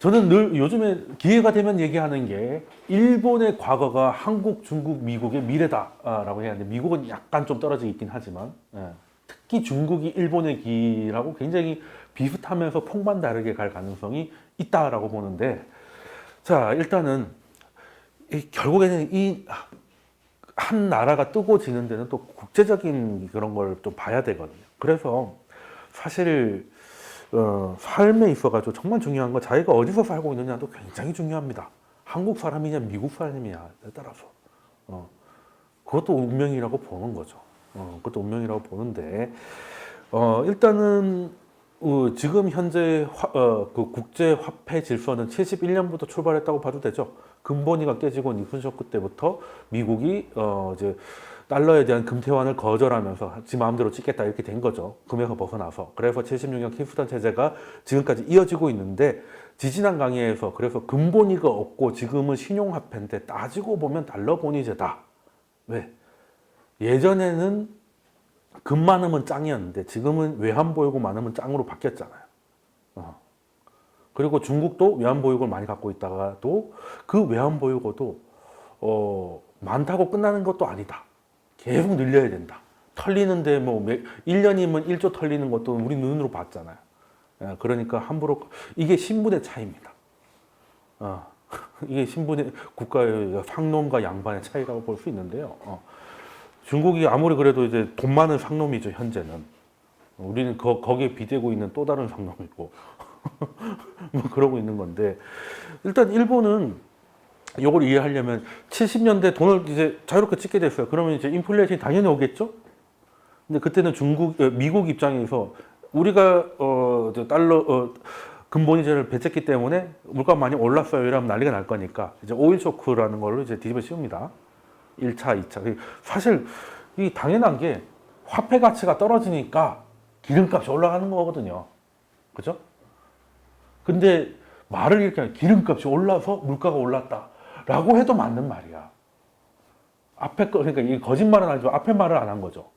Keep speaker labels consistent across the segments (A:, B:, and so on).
A: 저는 늘 요즘에 기회가 되면 얘기하는 게 일본의 과거가 한국, 중국, 미국의 미래다라고 해야 하는데 미국은 약간 좀 떨어져 있긴 하지만 특히 중국이 일본의 길하고 굉장히 비슷하면서 폭만 다르게 갈 가능성이 있다라고 보는데 자 일단은 결국에는 이 한 나라가 뜨고 지는 데는 또 국제적인 그런 걸 좀 봐야 되거든요. 그래서 사실 삶에 있어가지고 정말 중요한 건 자기가 어디서 살고 있느냐도 굉장히 중요합니다. 한국 사람이냐 미국 사람이냐에 따라서 그것도 운명이라고 보는 거죠. 그것도 운명이라고 보는데 일단은 지금 현재 그 국제 화폐 질서는 71년부터 출발했다고 봐도 되죠. 근본위가 깨지고 닉슨 쇼크 때부터 미국이 이제 달러에 대한 금태환을 거절하면서 지 마음대로 찍겠다 이렇게 된 거죠. 금에서 벗어나서. 그래서 76년 킨스턴 체제가 지금까지 이어지고 있는데 지지난 강의에서 그래서 근본위가 없고 지금은 신용화폐인데 따지고 보면 달러 본위제다. 왜? 예전에는 금 많으면 짱이었는데 지금은 외환 보유고 많으면 짱으로 바뀌었잖아요. 그리고 중국도 외환 보유고를 많이 갖고 있다가도 그 외환 보유고도 많다고 끝나는 것도 아니다. 계속 늘려야 된다. 털리는데 뭐 1년이면 1조 털리는 것도 우리 눈으로 봤잖아요. 그러니까 함부로 이게 신분의 차이입니다. 이게 신분의 국가의 상놈과 양반의 차이라고 볼 수 있는데요. 중국이 아무리 그래도 이제 돈 많은 상놈이죠 현재는. 우리는 거기에 비대고 있는 또 다른 상놈이고 뭐 그러고 있는 건데 일단 일본은 이걸 이해하려면 70년대 돈을 이제 자유롭게 찍게 됐어요. 그러면 이제 인플레이션이 당연히 오겠죠. 근데 그때는 미국 입장에서 우리가 달러 근본위제를 배쳤기 때문에 물가 많이 올랐어요. 이러면 난리가 날 거니까 이제 오일 쇼크라는 걸로 이제 뒤집어 씌웁니다. 1차, 2차. 사실 이 당연한 게 화폐 가치가 떨어지니까 기름값이 올라가는 거거든요. 그죠? 근데 말을 이렇게 하면 기름값이 올라서 물가가 올랐다라고 해도 맞는 말이야. 그러니까 이 거짓말은 아니지만 앞에 말을 안 한 거죠.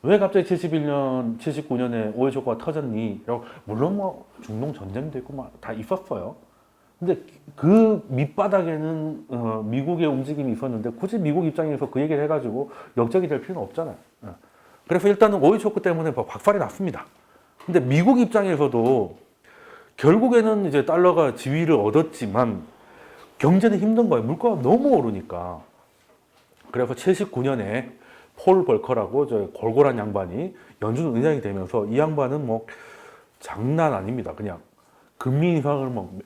A: 왜 갑자기 71년, 79년에 오일 쇼크가 터졌니? 물론 뭐 중동 전쟁도 있고 막 다 있었어요. 근데 그 밑바닥에는 미국의 움직임이 있었는데 굳이 미국 입장에서 그 얘기를 해가지고 역적이 될 필요는 없잖아요. 그래서 일단은 오일 쇼크 때문에 박살이 났습니다. 근데 미국 입장에서도 결국에는 이제 달러가 지위를 얻었지만 경제는 힘든 거예요. 물가가 너무 오르니까. 그래서 79년에 폴 벌커라고 저 골골한 양반이 연준 의장이 되면서 이 양반은 뭐 장난 아닙니다. 그냥 금리 인상을 뭐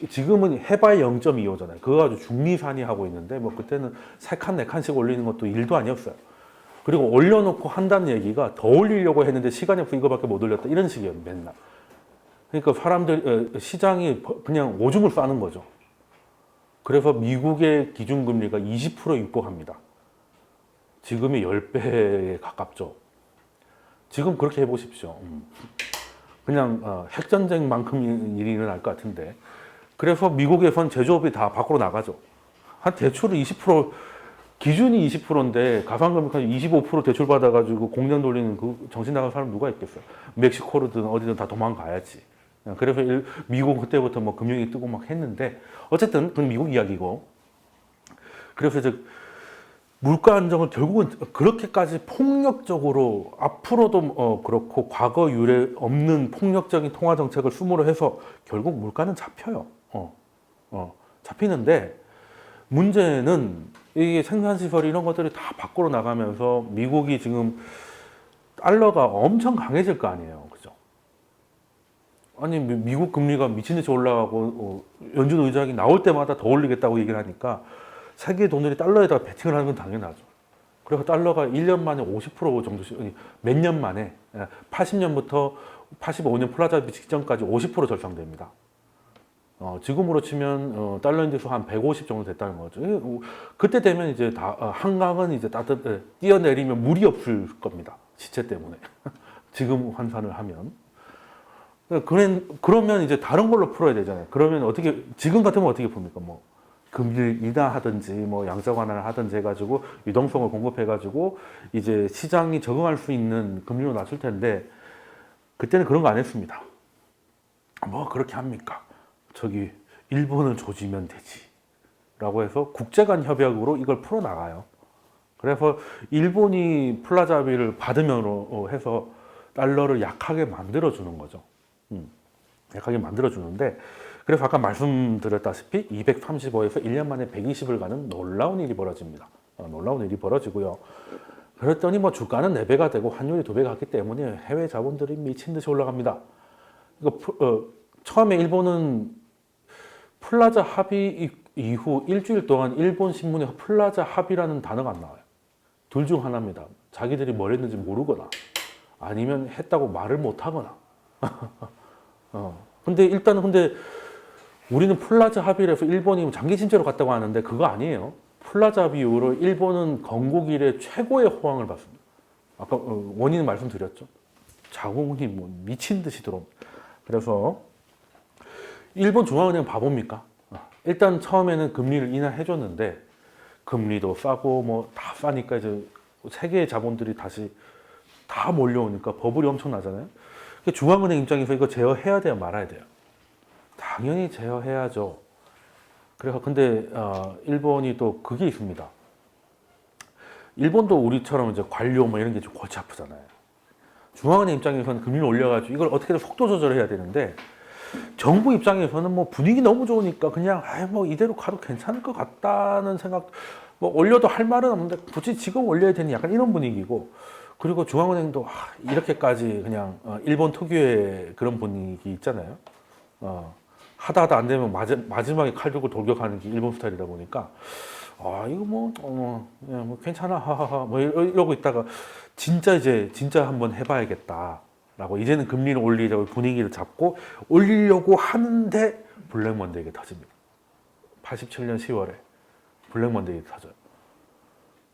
A: 지금은 해봐야 0.25잖아요. 그거 가지고 중리산이 하고 있는데 뭐 그때는 3칸 4칸씩 올리는 것도 일도 아니었어요. 그리고 올려놓고 한다는 얘기가 더 올리려고 했는데 시간이 없어 이거밖에 못 올렸다 이런 식이에요 맨날. 그러니까 시장이 그냥 오줌을 싸는 거죠. 그래서 미국의 기준금리가 20% 육박합니다. 지금의 10배에 가깝죠. 지금 그렇게 해보십시오. 그냥 핵전쟁만큼 일이 일어날 것 같은데. 그래서 미국에선 제조업이 다 밖으로 나가죠. 한 대출을 20%, 기준이 20%인데 가상금융까지 25% 대출 받아가지고 공장 돌리는 그 정신 나간 사람 누가 있겠어요. 멕시코로든 어디든 다 도망가야지. 그래서 미국 그때부터 뭐 금융이 뜨고 막 했는데 어쨌든 그건 미국 이야기고. 그래서 이제 물가 안정을 결국은 그렇게까지 폭력적으로 앞으로도 그렇고 과거 유례 없는 폭력적인 통화 정책을 수무로 해서 결국 물가는 잡혀요. 잡히는데 문제는 이게 생산시설 이런 것들이 다 밖으로 나가면서 미국이 지금 달러가 엄청 강해질 거 아니에요. 그죠? 아니 미국 금리가 미친듯이 올라가고 연준 의장이 나올 때마다 더 올리겠다고 얘기를 하니까 세계 돈들이 달러에다가 베팅을 하는 건 당연하죠. 그래서 달러가 1년 만에 50% 정도씩, 몇 년 만에, 80년부터 85년 플라자 직전까지 50% 절상됩니다. 지금으로 치면 달러 인덱스 한 150 정도 됐다는 거죠. 그때 되면 이제 한강은 이제 뛰어내리면 물이 없을 겁니다. 지체 때문에. 지금 환산을 하면. 그러면 이제 다른 걸로 풀어야 되잖아요. 그러면 지금 같으면 어떻게 풉니까? 뭐. 금리를 인하하든지 뭐 양적 완화를 하든지 해가지고 유동성을 공급해가지고 이제 시장이 적응할 수 있는 금리로 낮출 텐데 그때는 그런 거 안 했습니다. 뭐 그렇게 합니까? 저기 일본을 조지면 되지 라고 해서 국제간 협약으로 이걸 풀어나가요. 그래서 일본이 플라자 합의를 받으면으로 해서 달러를 약하게 만들어주는 거죠. 약하게 만들어주는데, 그래서 아까 말씀드렸다시피 235에서 1년 만에 120을 가는 놀라운 일이 벌어집니다. 놀라운 일이 벌어지고요. 그랬더니 뭐 주가는 4배가 되고 환율이 2배가 갔기 때문에 해외 자본들이 미친 듯이 올라갑니다. 처음에 일본은 플라자 합의 이후 일주일 동안 일본 신문에서 플라자 합의라는 단어가 안 나와요. 둘 중 하나입니다. 자기들이 뭘 했는지 모르거나 아니면 했다고 말을 못 하거나. 근데 우리는 플라자 합의를 해서 일본이 장기 침체로 갔다고 하는데 그거 아니에요. 플라자 합의 이후로 일본은 건국 이래 최고의 호황을 받습니다. 아까 원인은 말씀드렸죠. 자국문이 뭐 미친 듯이 들어옵니다. 그래서 일본 중앙은행 바보입니까? 일단 처음에는 금리를 인하해줬는데 금리도 싸고 뭐 다 싸니까 이제 세계의 자본들이 다시 다 몰려오니까 버블이 엄청나잖아요. 중앙은행 입장에서 이거 제어해야 돼요, 말아야 돼요? 당연히 제어해야죠. 그래서 근데 일본이 또 그게 있습니다. 일본도 우리처럼 이제 관료 뭐 이런 게 좀 골치 아프잖아요. 중앙은행 입장에서는 금리를 올려가지고 이걸 어떻게든 속도 조절해야 되는데 정부 입장에서는 뭐 분위기 너무 좋으니까 그냥 뭐 이대로 가도 괜찮을 것 같다는 생각, 뭐 올려도 할 말은 없는데 굳이 지금 올려야 되니 약간 이런 분위기고, 그리고 중앙은행도 이렇게까지 그냥 일본 특유의 그런 분위기 있잖아요. 하다 안 되면 마지막에 칼 들고 돌격하는 게 일본 스타일이다 보니까 이거 뭐 괜찮아 하하하 뭐 이러고 있다가 진짜 한번 해봐야겠다라고 이제는 금리를 올리자고 분위기를 잡고 올리려고 하는데 블랙 먼데이가 터집니다. 87년 10월에 블랙 먼데이가 터져요.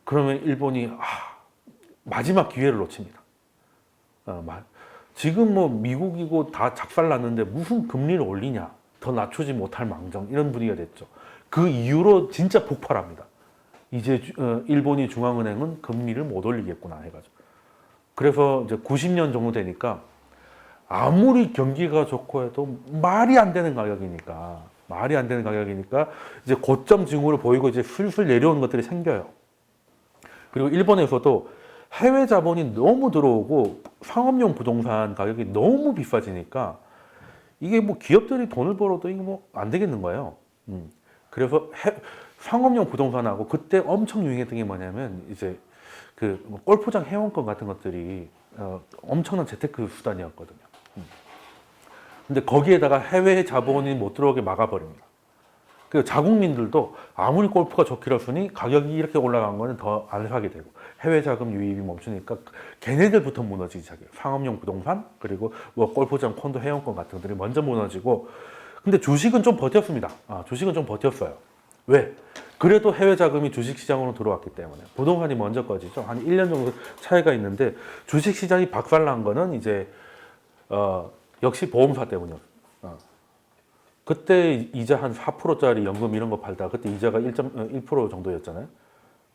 A: 그러면 일본이 마지막 기회를 놓칩니다. 지금 뭐 미국이고 다 작살났는데 무슨 금리를 올리냐, 더 낮추지 못할 망정, 이런 분위기가 됐죠. 그 이후로 진짜 폭발합니다. 이제 일본이 중앙은행은 금리를 못 올리겠구나 해가지고. 그래서 이제 90년 정도 되니까 아무리 경기가 좋고 해도 말이 안 되는 가격이니까 이제 고점 징후를 보이고 이제 슬슬 내려오는 것들이 생겨요. 그리고 일본에서도 해외 자본이 너무 들어오고 상업용 부동산 가격이 너무 비싸지니까 이게 뭐 기업들이 돈을 벌어도 이게 뭐 안 되겠는 거예요. 그래서 상업용 부동산하고 그때 엄청 유행했던 게 뭐냐면 이제 뭐 골프장 회원권 같은 것들이 엄청난 재테크 수단이었거든요. 근데 거기에다가 해외 자본이 못 들어오게 막아버립니다. 그 자국민들도 아무리 골프가 좋기로 했으니 가격이 이렇게 올라간 거는 더 안 사게 되고 해외 자금 유입이 멈추니까 걔네들부터 무너지기 시작해요. 상업용 부동산 그리고 뭐 골프장 콘도 회원권 같은 것들이 먼저 무너지고, 근데 주식은 좀 버텼습니다. 주식은 좀 버텼어요. 왜? 그래도 해외 자금이 주식 시장으로 들어왔기 때문에. 부동산이 먼저 꺼지죠. 한 1년 정도 차이가 있는데 주식 시장이 박살난 거는 이제 역시 보험사 때문이었어요. 그때 이자 한 4%짜리 연금 이런 거 팔다가 그때 이자가 1.1% 정도였잖아요.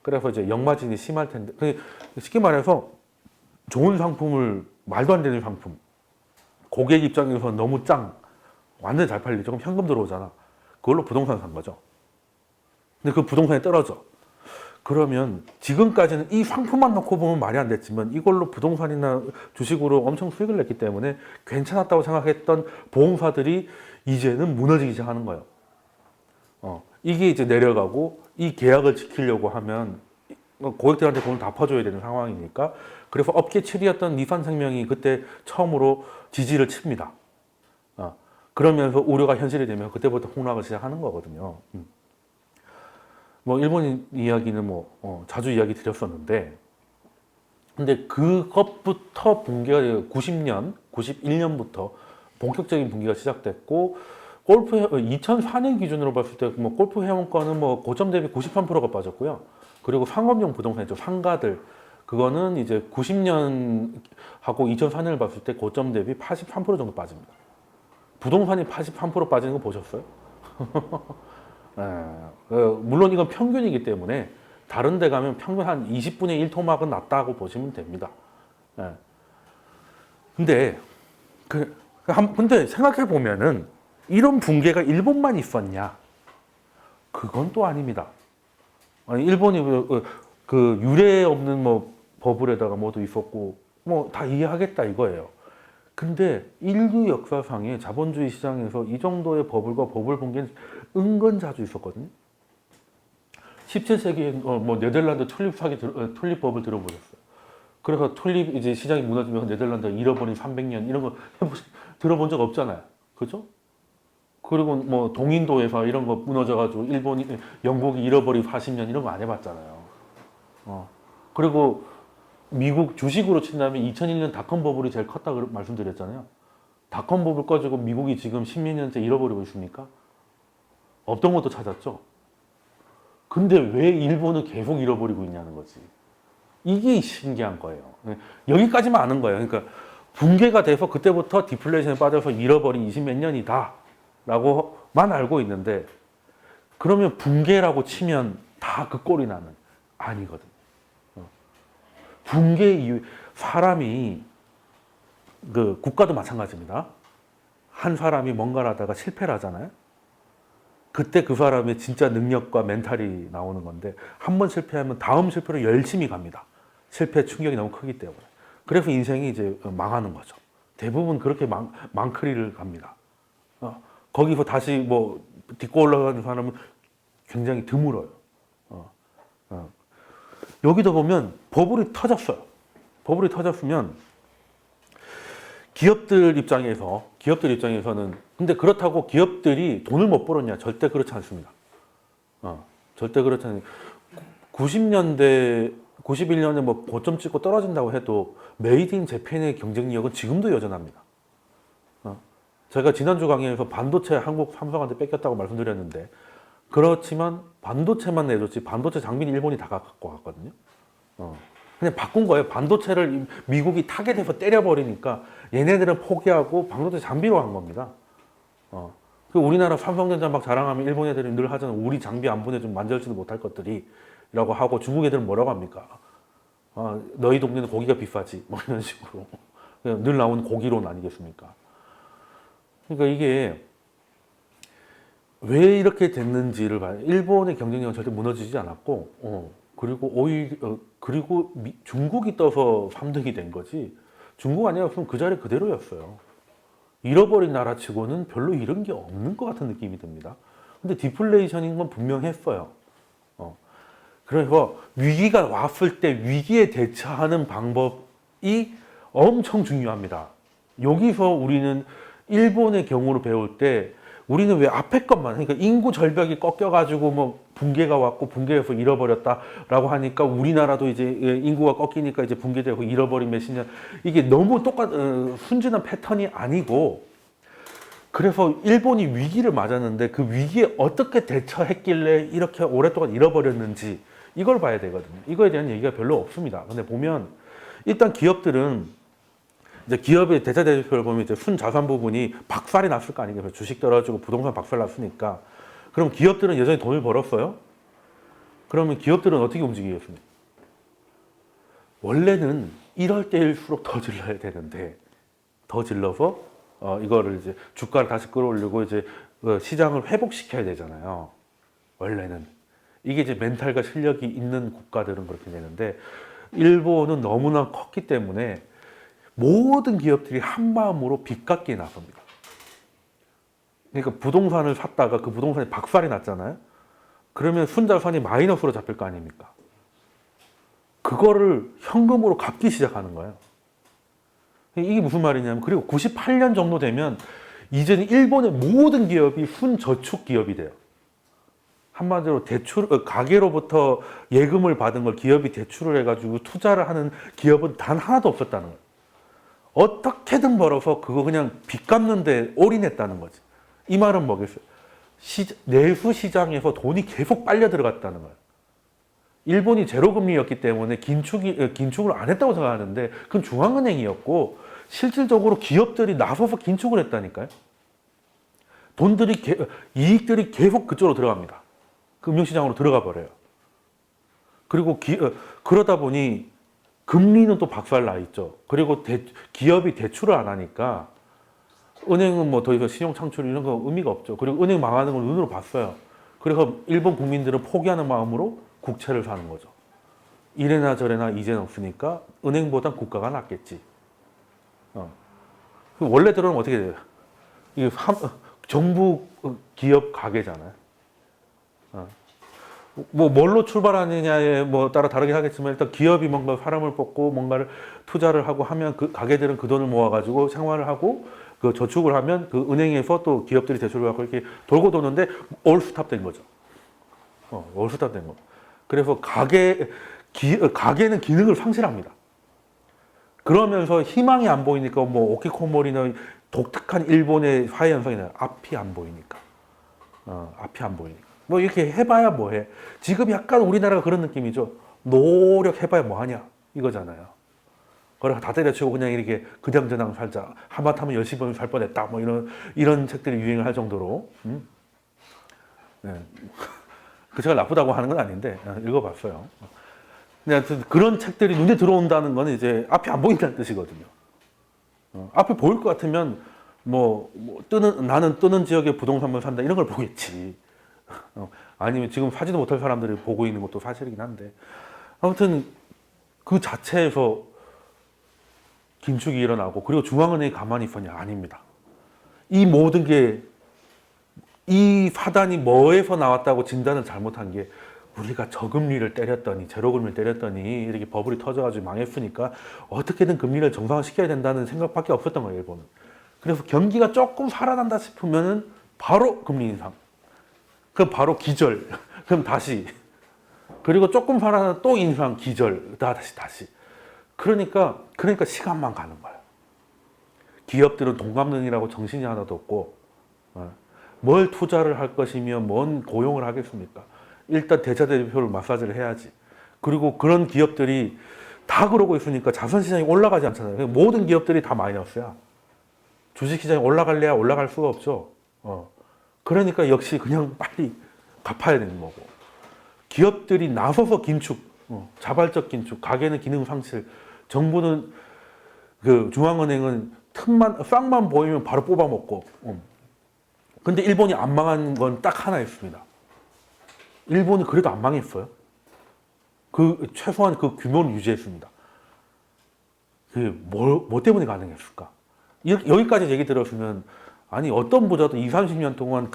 A: 그래서 이제 역마진이 심할 텐데, 쉽게 말해서 좋은 상품을, 말도 안 되는 상품, 고객 입장에서 너무 완전 잘 팔리죠. 그럼 현금 들어오잖아. 그걸로 부동산 산 거죠. 근데 그 부동산이 떨어져. 그러면 지금까지는 이 상품만 놓고 보면 말이 안 됐지만 이걸로 부동산이나 주식으로 엄청 수익을 냈기 때문에 괜찮았다고 생각했던 보험사들이 이제는 무너지기 시작하는 거예요. 이게 이제 내려가고 이 계약을 지키려고 하면 고객들한테 돈을 다 퍼줘야 되는 상황이니까, 그래서 업계 7위였던 니산생명이 그때 처음으로 지지를 칩니다. 그러면서 우려가 현실이 되면 그때부터 폭락을 시작하는 거거든요. 뭐 일본 이야기는 자주 이야기 드렸었는데, 근데 그것부터 붕괴가 90년, 91년부터 본격적인 붕괴가 시작됐고, 2004년 기준으로 봤을 때 뭐 골프 회원권은 뭐 고점 대비 93%가 빠졌고요. 그리고 상업용 부동산이죠. 상가들. 그거는 이제 90년하고 2004년을 봤을 때 고점 대비 83% 정도 빠집니다. 부동산이 83% 빠지는 거 보셨어요? 물론 이건 평균이기 때문에 다른 데 가면 평균 한 20분의 1 토막은 낮다고 보시면 됩니다. 근데 생각해 보면은 이런 붕괴가 일본만 있었냐? 그건 또 아닙니다. 아니, 일본이 그 유례 없는 뭐 버블에다가 뭐도 있었고 뭐 다 이해하겠다 이거예요. 근데 인류 역사상에 자본주의 시장에서 이 정도의 버블과 버블 붕괴는 은근 자주 있었거든요. 17세기에 뭐 네덜란드 튤립 버블 들어보셨어요? 그래서 튤립 이제 시장이 무너지면서 네덜란드가 잃어버린 300년 이런 거 들어본 적 없잖아요. 그죠? 그리고 뭐 동인도에서 이런 거 무너져가지고 영국이 잃어버린 40년 이런 거 안 해봤잖아요. 그리고 미국 주식으로 친다면 2001년 닷컴 버블이 제일 컸다고 말씀드렸잖아요. 닷컴 버블 꺼지고 미국이 지금 10몇 년째 잃어버리고 있습니까? 없던 것도 찾았죠. 근데 왜 일본은 계속 잃어버리고 있냐는 거지. 이게 신기한 거예요. 여기까지만 아는 거예요. 그러니까 붕괴가 돼서 그때부터 디플레이션에 빠져서 잃어버린 20몇 년이다 라고만 알고 있는데, 그러면 붕괴라고 치면 다 그 꼴이 나는 아니거든. 붕괴 이후 사람이 그 국가도 마찬가지입니다. 한 사람이 뭔가를 하다가 실패를 하잖아요. 그때 그 사람의 진짜 능력과 멘탈이 나오는 건데, 한 번 실패하면 다음 실패로 열심히 갑니다. 실패 충격이 너무 크기 때문에. 그래서 인생이 이제 망하는 거죠. 대부분 그렇게 망크리를 갑니다. 거기서 다시 뭐 딛고 올라가는 사람은 굉장히 드물어요. 여기도 보면 버블이 터졌어요. 버블이 터졌으면 기업들 입장에서는, 근데 그렇다고 기업들이 돈을 못 벌었냐? 절대 그렇지 않습니다. 절대 그렇지 않아요. 90년대, 91년에 뭐 고점 찍고 떨어진다고 해도 메이드 인 재팬의 경쟁력은 지금도 여전합니다. 제가 지난주 강의에서 반도체 한국 삼성한테 뺏겼다고 말씀드렸는데, 그렇지만 반도체만 내줬지 반도체 장비는 일본이 다 갖고 갔거든요. 그냥 바꾼 거예요. 반도체를 미국이 타겟해서 때려버리니까 얘네들은 포기하고 반도체 장비로 한 겁니다. 우리나라 삼성전자 막 자랑하면 일본 애들이 늘 하잖아요. 우리 장비 안 보내주면 만들지도 못할 것들이 라고 하고, 중국 애들은 뭐라고 합니까? 너희 동네는 고기가 비싸지 뭐 이런 식으로 그냥 늘 나오는 고기론 아니겠습니까? 그러니까 이게 왜 이렇게 됐는지를 봐요. 일본의 경쟁력은 절대 무너지지 않았고, 그리고 오히려 중국이 떠서 3등이 된 거지, 중국 아니었으면 그 자리 그대로였어요. 잃어버린 나라치고는 별로 잃은 게 없는 것 같은 느낌이 듭니다. 근데 디플레이션인 건 분명했어요. 그래서 위기가 왔을 때 위기에 대처하는 방법이 엄청 중요합니다. 여기서 우리는 일본의 경우로 배울 때 우리는 왜 앞에 것만, 그러니까 인구 절벽이 꺾여가지고 뭐 붕괴가 왔고 붕괴해서 잃어버렸다라고 하니까 우리나라도 이제 인구가 꺾이니까 이제 붕괴되고 잃어버린 몇십 년, 이게 너무 순진한 패턴이 아니고, 그래서 일본이 위기를 맞았는데 그 위기에 어떻게 대처했길래 이렇게 오랫동안 잃어버렸는지 이걸 봐야 되거든요. 이거에 대한 얘기가 별로 없습니다. 근데 보면 일단 기업들은 이제 기업의 대차대조표를 보면 이제 순자산 부분이 박살이 났을 거 아니겠어요. 주식 떨어지고 부동산 박살 났으니까. 그럼 기업들은 여전히 돈을 벌었어요? 그러면 기업들은 어떻게 움직이겠습니까? 원래는 이럴 때일수록 더 질러야 되는데, 더 질러서 이거를 이제 주가를 다시 끌어올리고 이제 시장을 회복시켜야 되잖아요. 원래는. 이게 이제 멘탈과 실력이 있는 국가들은 그렇게 되는데, 일본은 너무나 컸기 때문에 모든 기업들이 한 마음으로 빚 갚기에 나섭니다. 그러니까 부동산을 샀다가 그 부동산이 박살이 났잖아요. 그러면 순자산이 마이너스로 잡힐 거 아닙니까? 그거를 현금으로 갚기 시작하는 거예요. 이게 무슨 말이냐면, 그리고 98년 정도 되면 이제는 일본의 모든 기업이 순저축 기업이 돼요. 한마디로 가계로부터 예금을 받은 걸 기업이 대출을 해가지고 투자를 하는 기업은 단 하나도 없었다는 거예요. 어떻게든 벌어서 그거 그냥 빚 갚는 데 올인했다는 거지. 이 말은 뭐겠어요? 내수 시장에서 돈이 계속 빨려 들어갔다는 거예요. 일본이 제로금리였기 때문에 긴축을 안 했다고 생각하는데, 그건 중앙은행이었고 실질적으로 기업들이 나서서 긴축을 했다니까요. 이익들이 계속 그쪽으로 들어갑니다. 금융시장으로 들어가 버려요. 그리고 그러다 보니 금리는 또 박살 나 있죠. 그리고 기업이 대출을 안 하니까 은행은 뭐 더 이상 신용 창출 이런 거 의미가 없죠. 그리고 은행 망하는 걸 눈으로 봤어요. 그래서 일본 국민들은 포기하는 마음으로 국채를 사는 거죠. 이래나 저래나 이제는 없으니까 은행보단 국가가 낫겠지. 원래대로는 어떻게 돼요? 이게 정부 기업 가게잖아요. 뭐 뭘로 출발하느냐에 뭐 따라 다르긴 하겠지만 일단 기업이 뭔가 사람을 뽑고 뭔가를 투자를 하고 하면 그 가게들은 그 돈을 모아가지고 생활을 하고 그 저축을 하면 그 은행에서 또 기업들이 대출을 받고 이렇게 돌고 도는데 올스탑 된 거죠. 올스탑 된 거. 그래서 가게는 기능을 상실합니다. 그러면서 희망이 안 보이니까 뭐 오키코모리나 독특한 일본의 사회 현상이나 앞이 안 보이니까. 앞이 안 보이니까. 뭐 이렇게 해봐야 뭐해. 지금 약간 우리나라가 그런 느낌이죠. 노력해봐야 뭐하냐 이거잖아요. 그래서 다 때려치고 그냥 이렇게 그냥저냥 살자. 하마터면 열심히 벌면 살 뻔했다. 뭐 이런 책들이 유행을 할 정도로. 네. 그 제가 나쁘다고 하는 건 아닌데 읽어봤어요. 근데 그런 책들이 눈에 들어온다는 건 이제 앞이 안 보인다는 뜻이거든요. 앞이 보일 것 같으면 나는 뜨는 지역의 부동산을 산다 이런 걸 보겠지. 아니면 지금 사지도 못할 사람들이 보고 있는 것도 사실이긴 한데 아무튼 그 자체에서 긴축이 일어나고 그리고 중앙은행이 가만히 있었냐? 아닙니다. 이 모든 게 이 파단이 뭐에서 나왔다고 진단을 잘못한 게 우리가 저금리를 때렸더니 제로금리를 때렸더니 이렇게 버블이 터져가지고 망했으니까 어떻게든 금리를 정상화시켜야 된다는 생각밖에 없었던 거예요, 일본은. 그래서 경기가 조금 살아난다 싶으면은 바로 금리 인상. 그럼 바로 기절. 그럼 다시. 그리고 조금 살아나 또 인상, 기절. 다시. 그러니까 시간만 가는 거예요. 기업들은 돈 갚느니라고 정신이 하나도 없고, 뭘 투자를 할 것이며, 뭔 고용을 하겠습니까? 일단 대자대표를 마사지를 해야지. 그리고 그런 기업들이 다 그러고 있으니까 자산시장이 올라가지 않잖아요. 모든 기업들이 다 마이너스야. 주식시장이 올라갈래야 올라갈 수가 없죠. 그러니까 역시 그냥 빨리 갚아야 되는 거고. 기업들이 나서서 긴축, 자발적 긴축, 가게는 기능 상실, 정부는 그 중앙은행은 싹만 보이면 바로 뽑아먹고. 근데 일본이 안 망한 건 딱 하나 있습니다. 일본이 그래도 안 망했어요. 최소한 그 규모는 유지했습니다. 뭐 때문에 가능했을까? 여기까지 얘기 들었으면 아니 어떤 부자도 20, 30년 동안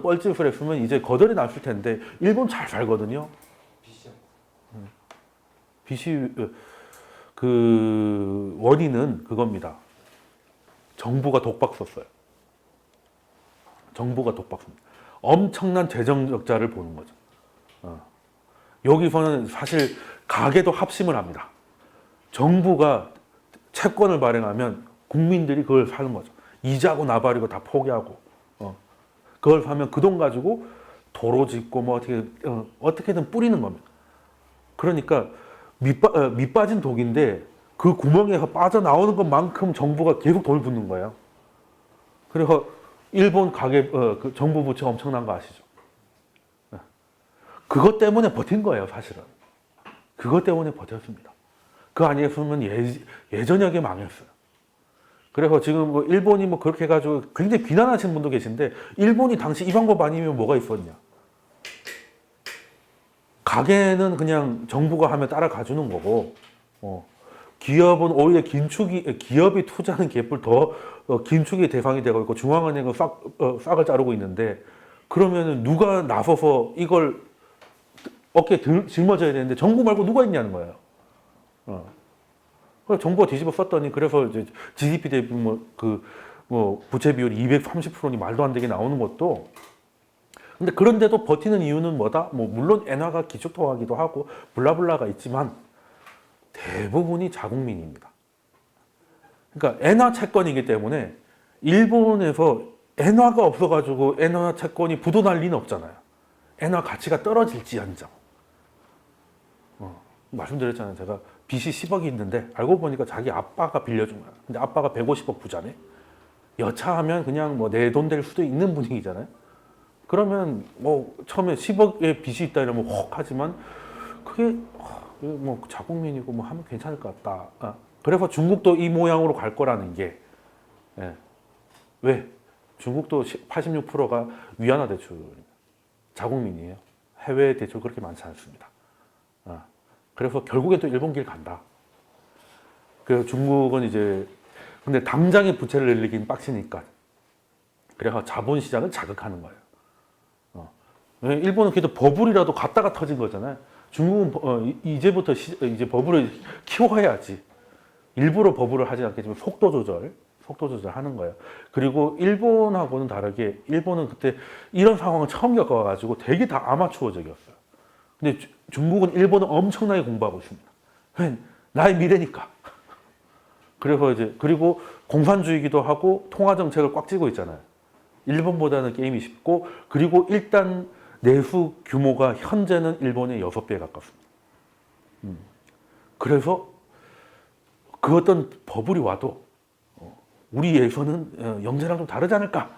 A: 뻘짓을 했으면 이제 거덜이 났을 텐데 일본 잘 살거든요. 빚이 그 원인은 그겁니다. 정부가 독박 썼어요. 정부가 독박 씁니다. 엄청난 재정 적자를 보는 거죠. 여기서는 사실 가게도 합심을 합니다. 정부가 채권을 발행하면 국민들이 그걸 사는 거죠. 이자고 나발이고 다 포기하고 그걸 사면 그 돈 가지고 도로 짓고 뭐 어떻게든 뿌리는 겁니다. 그러니까 밑 빠진 독인데 그 구멍에서 빠져나오는 것만큼 정부가 계속 돈을 붓는 거예요. 그래서 일본 가계 그 정부 부채가 엄청난 거 아시죠? 그것 때문에 버틴 거예요, 사실은. 그것 때문에 버텼습니다. 그 아니었으면 예전역에 망했어요. 그래서 지금 뭐 일본이 뭐 그렇게 해가지고 굉장히 비난하시는 분도 계신데 일본이 당시 이 방법 아니면 뭐가 있었냐? 가게는 그냥 정부가 하면 따라가주는 거고, 기업은 오히려 기업이 투자하는 기업을 더 긴축의 대상이 되고 있고 중앙은행은 싹을 자르고 있는데 그러면은 누가 나서서 이걸 어깨에 짊어져야 되는데 정부 말고 누가 있냐는 거예요. 그래서 정부가 뒤집어 썼더니 그래서 이제 GDP 대비 부채 비율이 230%니 말도 안 되게 나오는 것도 근데 그런데도 버티는 이유는 뭐다? 물론 엔화가 기축통화기도 하고 블라블라가 있지만 대부분이 자국민입니다. 그러니까 엔화 채권이기 때문에 일본에서 엔화가 없어가지고 엔화 채권이 부도날 리는 없잖아요. 엔화 가치가 떨어질지언정. 말씀드렸잖아요. 제가 빚이 10억이 있는데 알고 보니까 자기 아빠가 빌려준 거야. 근데 아빠가 150억 부자네. 여차하면 그냥 내 돈 될 수도 있는 분위기잖아요. 그러면 처음에 10억의 빚이 있다 이러면 혹 하지만 그게 자국민이고 하면 괜찮을 것 같다. 그래서 중국도 이 모양으로 갈 거라는 게 왜? 중국도 86%가 위안화 대출 자국민이에요. 해외 대출 그렇게 많지 않습니다. 그래서 결국엔 또 일본 길 간다. 그래서 중국은 이제 근데 당장에 부채를 늘리긴 빡치니까 그래서 자본 시장을 자극하는 거예요. 일본은 그래도 버블이라도 갔다가 터진 거잖아요. 중국은 이제부터 이제 버블을 키워야지. 일부러 버블을 하지 않겠지만 속도 조절 하는 거예요. 그리고 일본하고는 다르게 일본은 그때 이런 상황을 처음 겪어가지고 되게 다 아마추어적이었어요. 근데 중국은 일본을 엄청나게 공부하고 있습니다. 왜? 나의 미래니까. 그래서 이제 그리고 공산주의기도 하고 통화 정책을 꽉 쥐고 있잖아요. 일본보다는 게임이 쉽고 그리고 일단 내수 규모가 현재는 일본의 6배에 가깝습니다. 그래서 그 어떤 버블이 와도 우리에서는 영재랑 좀 다르지 않을까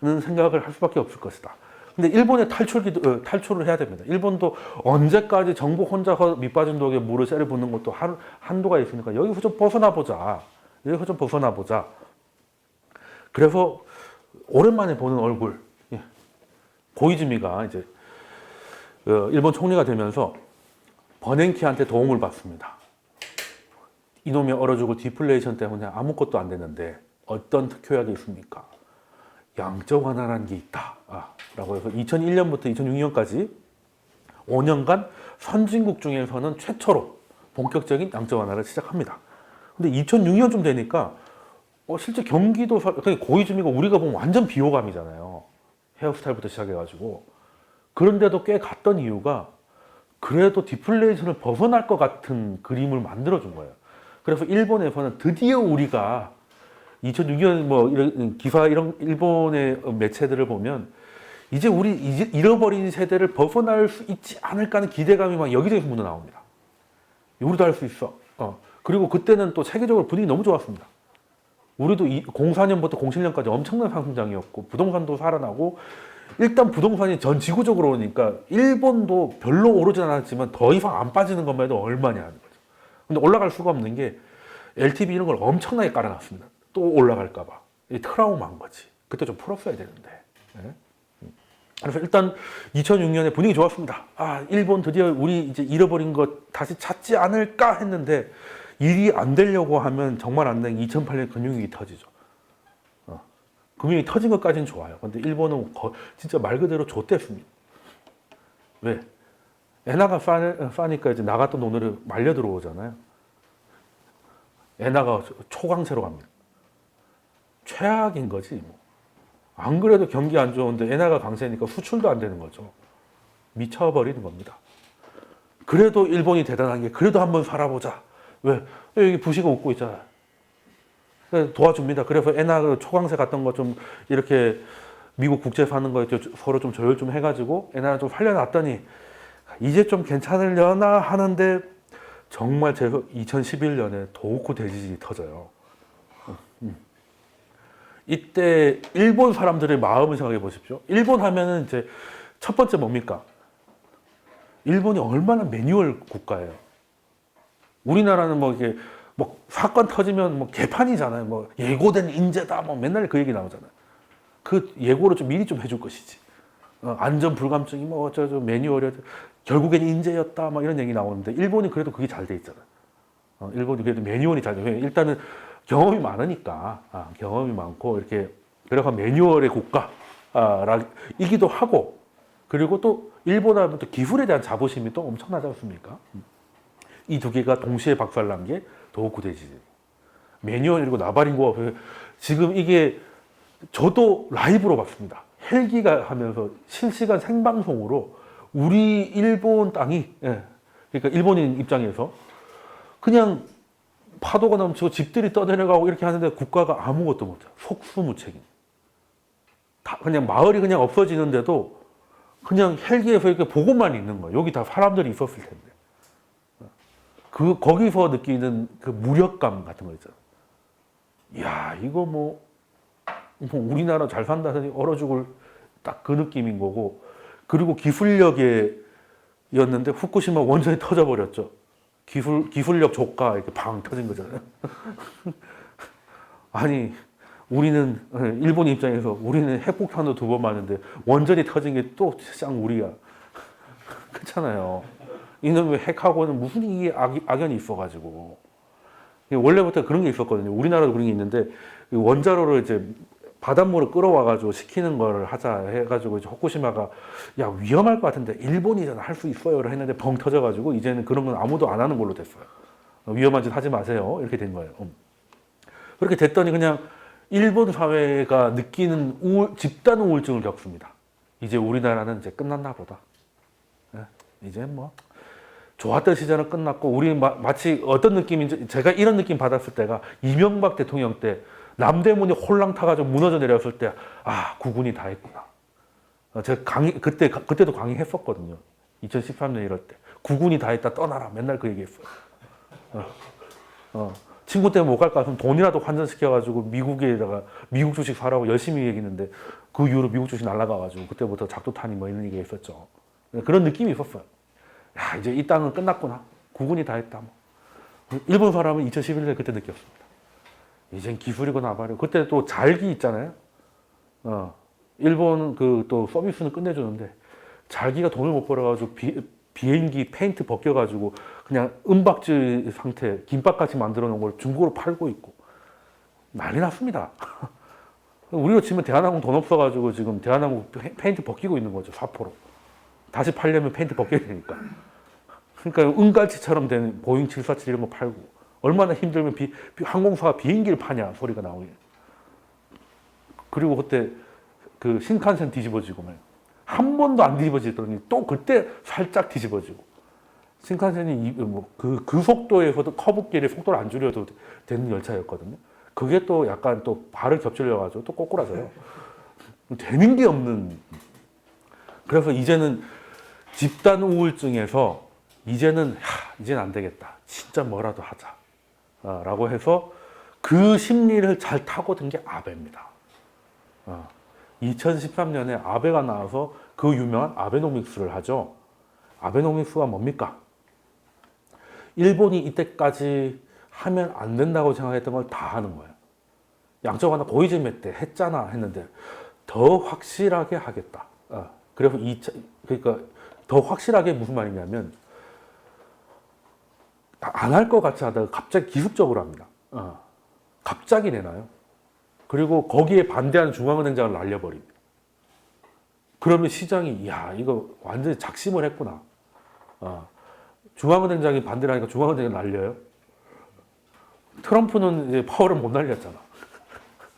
A: 하는 생각을 할 수밖에 없을 것이다. 근데 일본의 탈출을 해야 됩니다. 일본도 언제까지 정부 혼자서 밑빠진 독에 물을 쇠를 붓는 것도 한도가 있으니까 여기서 좀 벗어나 보자. 그래서 오랜만에 보는 얼굴 고이즈미가 이제 일본 총리가 되면서 버냉키한테 도움을 받습니다. 이놈이 얼어 죽을 디플레이션 때문에 아무것도 안 되는데 어떤 특효약이 있습니까? 양적 완화라는 게 있다. 라고 해서 2001년부터 2006년까지 5년간 선진국 중에서는 최초로 본격적인 양적 완화를 시작합니다. 근데 2006년쯤 되니까 실제 경기도 고이즈미가 우리가 보면 완전 비호감이잖아요. 헤어스타일부터 시작해가지고. 그런데도 꽤 갔던 이유가 그래도 디플레이션을 벗어날 것 같은 그림을 만들어준 거예요. 그래서 일본에서는 드디어 우리가 2006년 뭐 이런 기사 이런 일본의 매체들을 보면 이제 우리 잃어버린 세대를 벗어날 수 있지 않을까 하는 기대감이 막 여기저기서 묻어 나옵니다. 우리도 할 수 있어. 그리고 그때는 또 세계적으로 분위기 너무 좋았습니다. 우리도 04년부터 07년까지 엄청난 상승장이었고 부동산도 살아나고 일단 부동산이 전 지구적으로 오르니까 일본도 별로 오르진 않았지만 더 이상 안 빠지는 것만 해도 얼마냐 하는 거죠. 근데 올라갈 수가 없는 게 LTV 이런 걸 엄청나게 깔아놨습니다. 또 올라갈까 봐. 이 트라우마인 거지. 그때 좀 풀었어야 되는데. 네? 그래서 일단 2006년에 분위기 좋았습니다. 일본 드디어 우리 이제 잃어버린 것 다시 찾지 않을까 했는데 일이 안 되려고 하면 정말 안 되는 2008년 금융위기 터지죠. 금융위기 터진 것까지는 좋아요. 근데 일본은 진짜 말 그대로 좆됐습니다. 왜? 엔화가 싸니까 이제 나갔던 돈을 말려 들어오잖아요. 엔화가 초강세로 갑니다. 최악인 거지. 뭐. 안 그래도 경기 안 좋은데 엔화가 강세니까 수출도 안 되는 거죠. 미쳐버리는 겁니다. 그래도 일본이 대단한 게 그래도 한번 살아보자. 왜? 여기 부시가 웃고 있잖아요. 도와줍니다. 그래서 엔화 초강세 갔던 거 좀 이렇게 미국 국채 사는 거 서로 좀 조율 좀 해가지고 엔화를 좀 살려놨더니 이제 좀 괜찮으려나 하는데 정말 제가 2011년에 도호쿠 대지진이 터져요. 이때 일본 사람들의 마음을 생각해 보십시오. 일본 하면은 이제 첫 번째 뭡니까? 일본이 얼마나 매뉴얼 국가예요. 우리나라는 뭐 이게 뭐 사건 터지면 뭐 개판이잖아요. 뭐 예고된 인재다. 뭐 맨날 그 얘기 나오잖아요. 그 예고를 좀 미리 좀 해줄 것이지. 안전 불감증이 뭐 어쩌죠 매뉴얼이 결국엔 인재였다. 막 이런 얘기 나오는데 일본이 그래도 그게 잘 돼 있잖아요. 일본이 그래도 매뉴얼이 잘 돼. 일단은 경험이 많으니까 경험이 많고 이렇게 그래서 매뉴얼의 국가이기도 하고 그리고 또 일본하면 또 기술에 대한 자부심이 또 엄청나지 않습니까? 이 두 개가 동시에 박살난 게 도호쿠 대지진. 매뉴얼이고 나발이고 지금 이게 저도 라이브로 봤습니다. 헬기가 하면서 실시간 생방송으로 우리 일본 땅이 그러니까 일본인 입장에서 그냥 파도가 넘치고 집들이 떠내려가고 이렇게 하는데 국가가 아무것도 못해요. 속수무책임. 다 그냥 마을이 그냥 없어지는데도 그냥 헬기에서 이렇게 보고만 있는 거예요. 여기 다 사람들이 있었을 텐데. 거기서 느끼는 그 무력감 같은 거 있잖아요. 이야, 이거 뭐 우리나라 잘 산다더니 얼어 죽을 딱 그 느낌인 거고. 그리고 기술력이었는데 후쿠시마 원전이 터져버렸죠. 기술력 조가 이렇게 방 터진 거잖아요. 아니 우리는 일본 입장에서 우리는 핵폭탄도 2번 맞는데 원전이 터진 게 또 쌍 우리야. 그렇잖아요. 이놈의 핵하고는 무슨 이게 악연이 있어가지고 원래부터 그런 게 있었거든요. 우리나라도 그런 게 있는데 원자로를 이제 바닷물을 끌어와가지고 시키는 거를 하자 해가지고 이제 후쿠시마가 야 위험할 것 같은데 일본이잖아 할 수 있어요를 했는데 벙 터져가지고 이제는 그런 건 아무도 안 하는 걸로 됐어요. 위험한 짓 하지 마세요 이렇게 된 거예요. 그렇게 됐더니 그냥 일본 사회가 느끼는 집단 우울증을 겪습니다. 이제 우리나라는 이제 끝났나 보다. 이제 뭐 좋았던 시절은 끝났고 우리 마치 어떤 느낌인지 제가 이런 느낌 받았을 때가 이명박 대통령 때 남대문이 홀랑 타가지고 무너져 내렸을 때 아 국군이 다 했구나. 제가 그때도 강의했었거든요. 2013년 이럴 때 국군이 다 했다 떠나라 맨날 그 얘기했어요. 친구 때문에 못 갈 것 같으면 돈이라도 환전시켜가지고 미국에다가 미국 주식 사라고 열심히 얘기했는데 그 이후로 미국 주식 날라가가지고 그때부터 작두타니 뭐 이런 얘기 했었죠. 그런 느낌이 있었어요. 야 이제 이 땅은 끝났구나. 국군이 다 했다. 뭐. 일본 사람은 2011년에 그때 느꼈습니다. 이젠 기술이고 나발이고 그때 또 잘기 있잖아요. 일본 그 또 서비스는 끝내주는데 잘기가 돈을 못 벌어가지고 비행기 페인트 벗겨가지고 그냥 은박지 상태 김밥같이 만들어 놓은 걸 중고로 팔고 있고 난리 났습니다. 우리로 치면 대한항공 돈 없어가지고 지금 대한항공 페인트 벗기고 있는 거죠. 사포로. 다시 팔려면 페인트 벗겨야 되니까. 그러니까 은갈치처럼 된 보잉 747 이런 거 팔고 얼마나 힘들면 항공사가 비행기를 파냐 소리가 나오게. 그리고 그때 그 신칸센 뒤집어지고 한 번도 안 뒤집어지더니 또 그때 살짝 뒤집어지고 신칸센이 그 속도에서도 커브길에 속도를 안 줄여도 되는 열차였거든요. 그게 또 약간 또 발을 겹치려가지고 또 꼬꾸라져요. 되는 게 없는. 그래서 이제는 집단 우울증에서 이제는 안 되겠다. 진짜 뭐라도 하자. 라고 해서 그 심리를 잘 타고든 게 아베입니다. 2013년에 아베가 나와서 그 유명한 아베노믹스를 하죠. 아베노믹스가 뭡니까? 일본이 이때까지 하면 안 된다고 생각했던 걸 다 하는 거예요. 양적 완화 고이즈메 때 했잖아 했는데 더 확실하게 하겠다. 그래서 그러니까 더 확실하게 무슨 말이냐면 안 할 것 같이 하다가 갑자기 기습적으로 합니다. 갑자기 내놔요. 그리고 거기에 반대하는 중앙은행장을 날려버립니다. 그러면 시장이 야 이거 완전히 작심을 했구나. 중앙은행장이 반대를 하니까 중앙은행이 날려요. 트럼프는 이제 파월을 못 날렸잖아.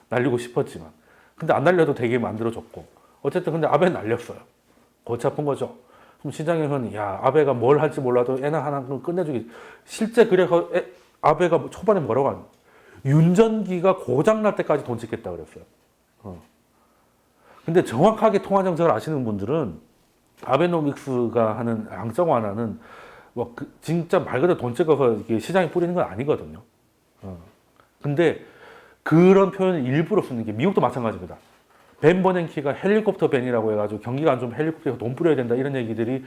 A: 날리고 싶었지만. 근데 안 날려도 되게 만들어졌고. 어쨌든 근데 아베는 날렸어요. 골치 아픈 거죠. 그럼 시장에서는 야 아베가 뭘 할지 몰라도 애나 하나 끝내주기. 실제 그래서 아베가 초반에 뭐라고 하냐. 윤전기가 고장날 때까지 돈 찍겠다 그랬어요. 근데 정확하게 통화 정책을 아시는 분들은 아베노믹스가 하는 양적 완화는 뭐 진짜 말 그대로 돈 찍어서 이게 시장에 뿌리는 건 아니거든요. 근데 그런 표현을 일부러 쓰는 게 미국도 마찬가지입니다. 벤 버냉키가 헬리콥터 벤이라고 해가지고 경기가 안 좋으면 헬리콥터에 돈 뿌려야 된다 이런 얘기들이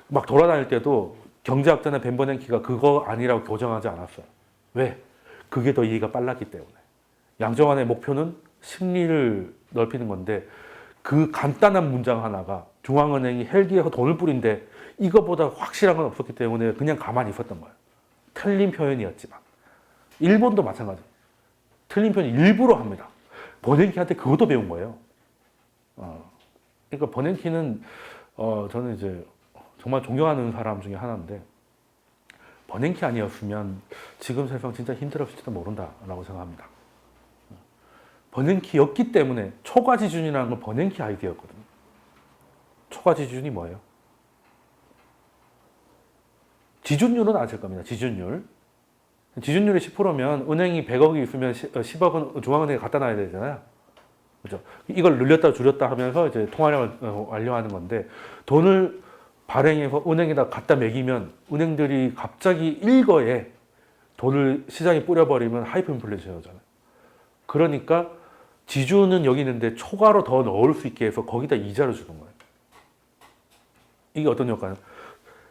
A: 막 돌아다닐 때도 경제학자나 벤 버냉키가 그거 아니라고 교정하지 않았어요. 왜? 그게 더 이해가 빨랐기 때문에. 양적 완화의 목표는 심리를 넓히는 건데 그 간단한 문장 하나가 중앙은행이 헬기에서 돈을 뿌린데 이거보다 확실한 건 없었기 때문에 그냥 가만히 있었던 거예요. 틀린 표현이었지만. 일본도 마찬가지. 틀린 표현 일부러 합니다. 버냉키한테 그것도 배운 거예요. 그러니까 버냉키는 저는 이제 정말 존경하는 사람 중에 하나인데 버냉키 아니었으면 지금 세상 진짜 힘들었을지도 모른다라고 생각합니다. 버냉키였기 때문에 초과지준이라는 건 버냉키 아이디어였거든요. 초과지준이 뭐예요? 지준율은 아실 겁니다. 지준율. 지준율이 10%면 은행이 100억이 있으면 10억은 중앙은행에 갖다 놔야 되잖아요. 그죠? 이걸 늘렸다 줄였다 하면서 이제 통화량을 완료하는 건데 돈을 발행해서 은행에다 갖다 매기면 은행들이 갑자기 일거에 돈을 시장에 뿌려버리면 하이퍼 인플레이션이잖아요. 그러니까 지주는 여기 있는데 초과로 더 넣을 수 있게 해서 거기다 이자를 주는 거예요. 이게 어떤 효과는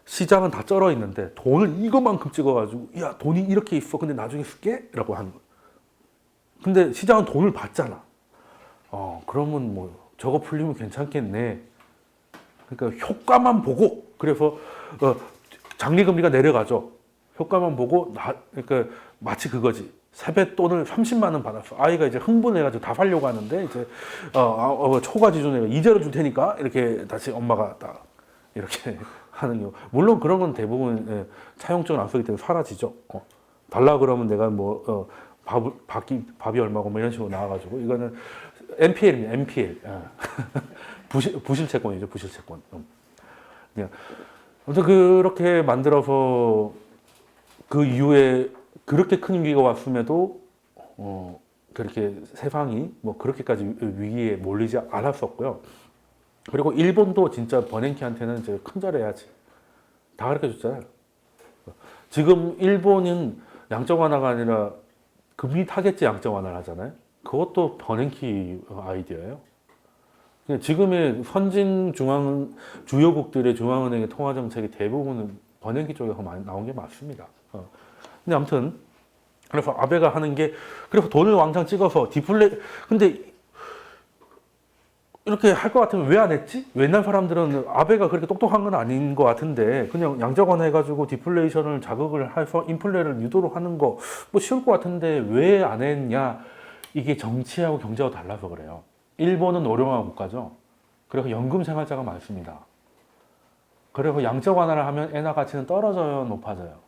A: 시장은 다 쩔어 있는데 돈을 이거만큼 찍어가지고 야 돈이 이렇게 있어 근데 나중에 쓸게? 라고 하는 거예요. 근데 시장은 돈을 받잖아. 그러면 뭐 저거 풀리면 괜찮겠네. 그러니까 효과만 보고, 그래서 장리금리가 내려가죠. 효과만 보고 그러니까 마치 그거지. 세뱃돈을 30만 원 받았어. 아이가 이제 흥분해가지고 다 살려고 하는데 이제 초과 지준에 이자를 줄 테니까 이렇게 다시 엄마가 딱 이렇게 하는 경우. 물론 그런 건 대부분 차용증을 안 쓰기 때문에 사라지죠. 달라 그러면 내가 뭐 밥이 얼마고 뭐 이런 식으로 나와가지고 이거는 NPL입니다. NPL. 부실채권이죠. 부실채권. 그냥 아무튼 그렇게 만들어서 그 이후에 그렇게 큰 위기가 왔음에도 그렇게 세상이 뭐 그렇게까지 위기에 몰리지 않았었고요. 그리고 일본도 진짜 버냉키한테는 이제 큰절해야지. 다 가르쳐 줬잖아요. 지금 일본은 양적 완화가 아니라 금리 타겟제 양적 완화를 하잖아요. 그것도 버냉키 아이디어예요. 지금의 선진 주요국들의 중앙은행의 통화 정책이 대부분은 버냉키 쪽에서 많이 나온 게 맞습니다. 근데 아무튼 그래서 아베가 하는 게 그래서 돈을 왕창 찍어서 근데 이렇게 할 것 같으면 왜 안 했지? 옛날 사람들은 아베가 그렇게 똑똑한 건 아닌 것 같은데 그냥 양적 완화해가지고 디플레이션을 자극을 해서 인플레를 유도를 하는 거 뭐 쉬울 것 같은데 왜 안 했냐? 이게 정치하고 경제하고 달라서 그래요. 일본은 노령화 국가죠. 그래서 연금 생활자가 많습니다. 그래서 양적 완화를 하면 엔화 가치는 떨어져요, 높아져요.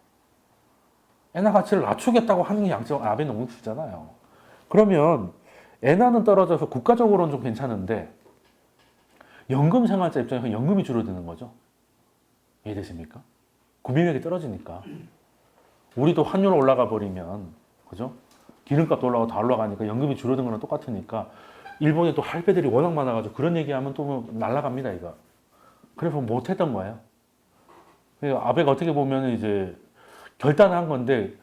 A: 엔화 가치를 낮추겠다고 하는 게 아베노믹스잖아요. 그러면 엔화는 떨어져서 국가적으로는 좀 괜찮은데 연금 생활자 입장에서 연금이 줄어드는 거죠. 이해되십니까? 구매력이 떨어지니까. 우리도 환율 올라가 버리면, 그죠? 기름값도 올라가고 다 올라가니까 연금이 줄어든 거랑 똑같으니까 일본에 또 할배들이 워낙 많아가지고 그런 얘기하면 또 날라갑니다, 이거. 그래서 못 했던 거예요. 아베가 어떻게 보면 이제 결단을 한 건데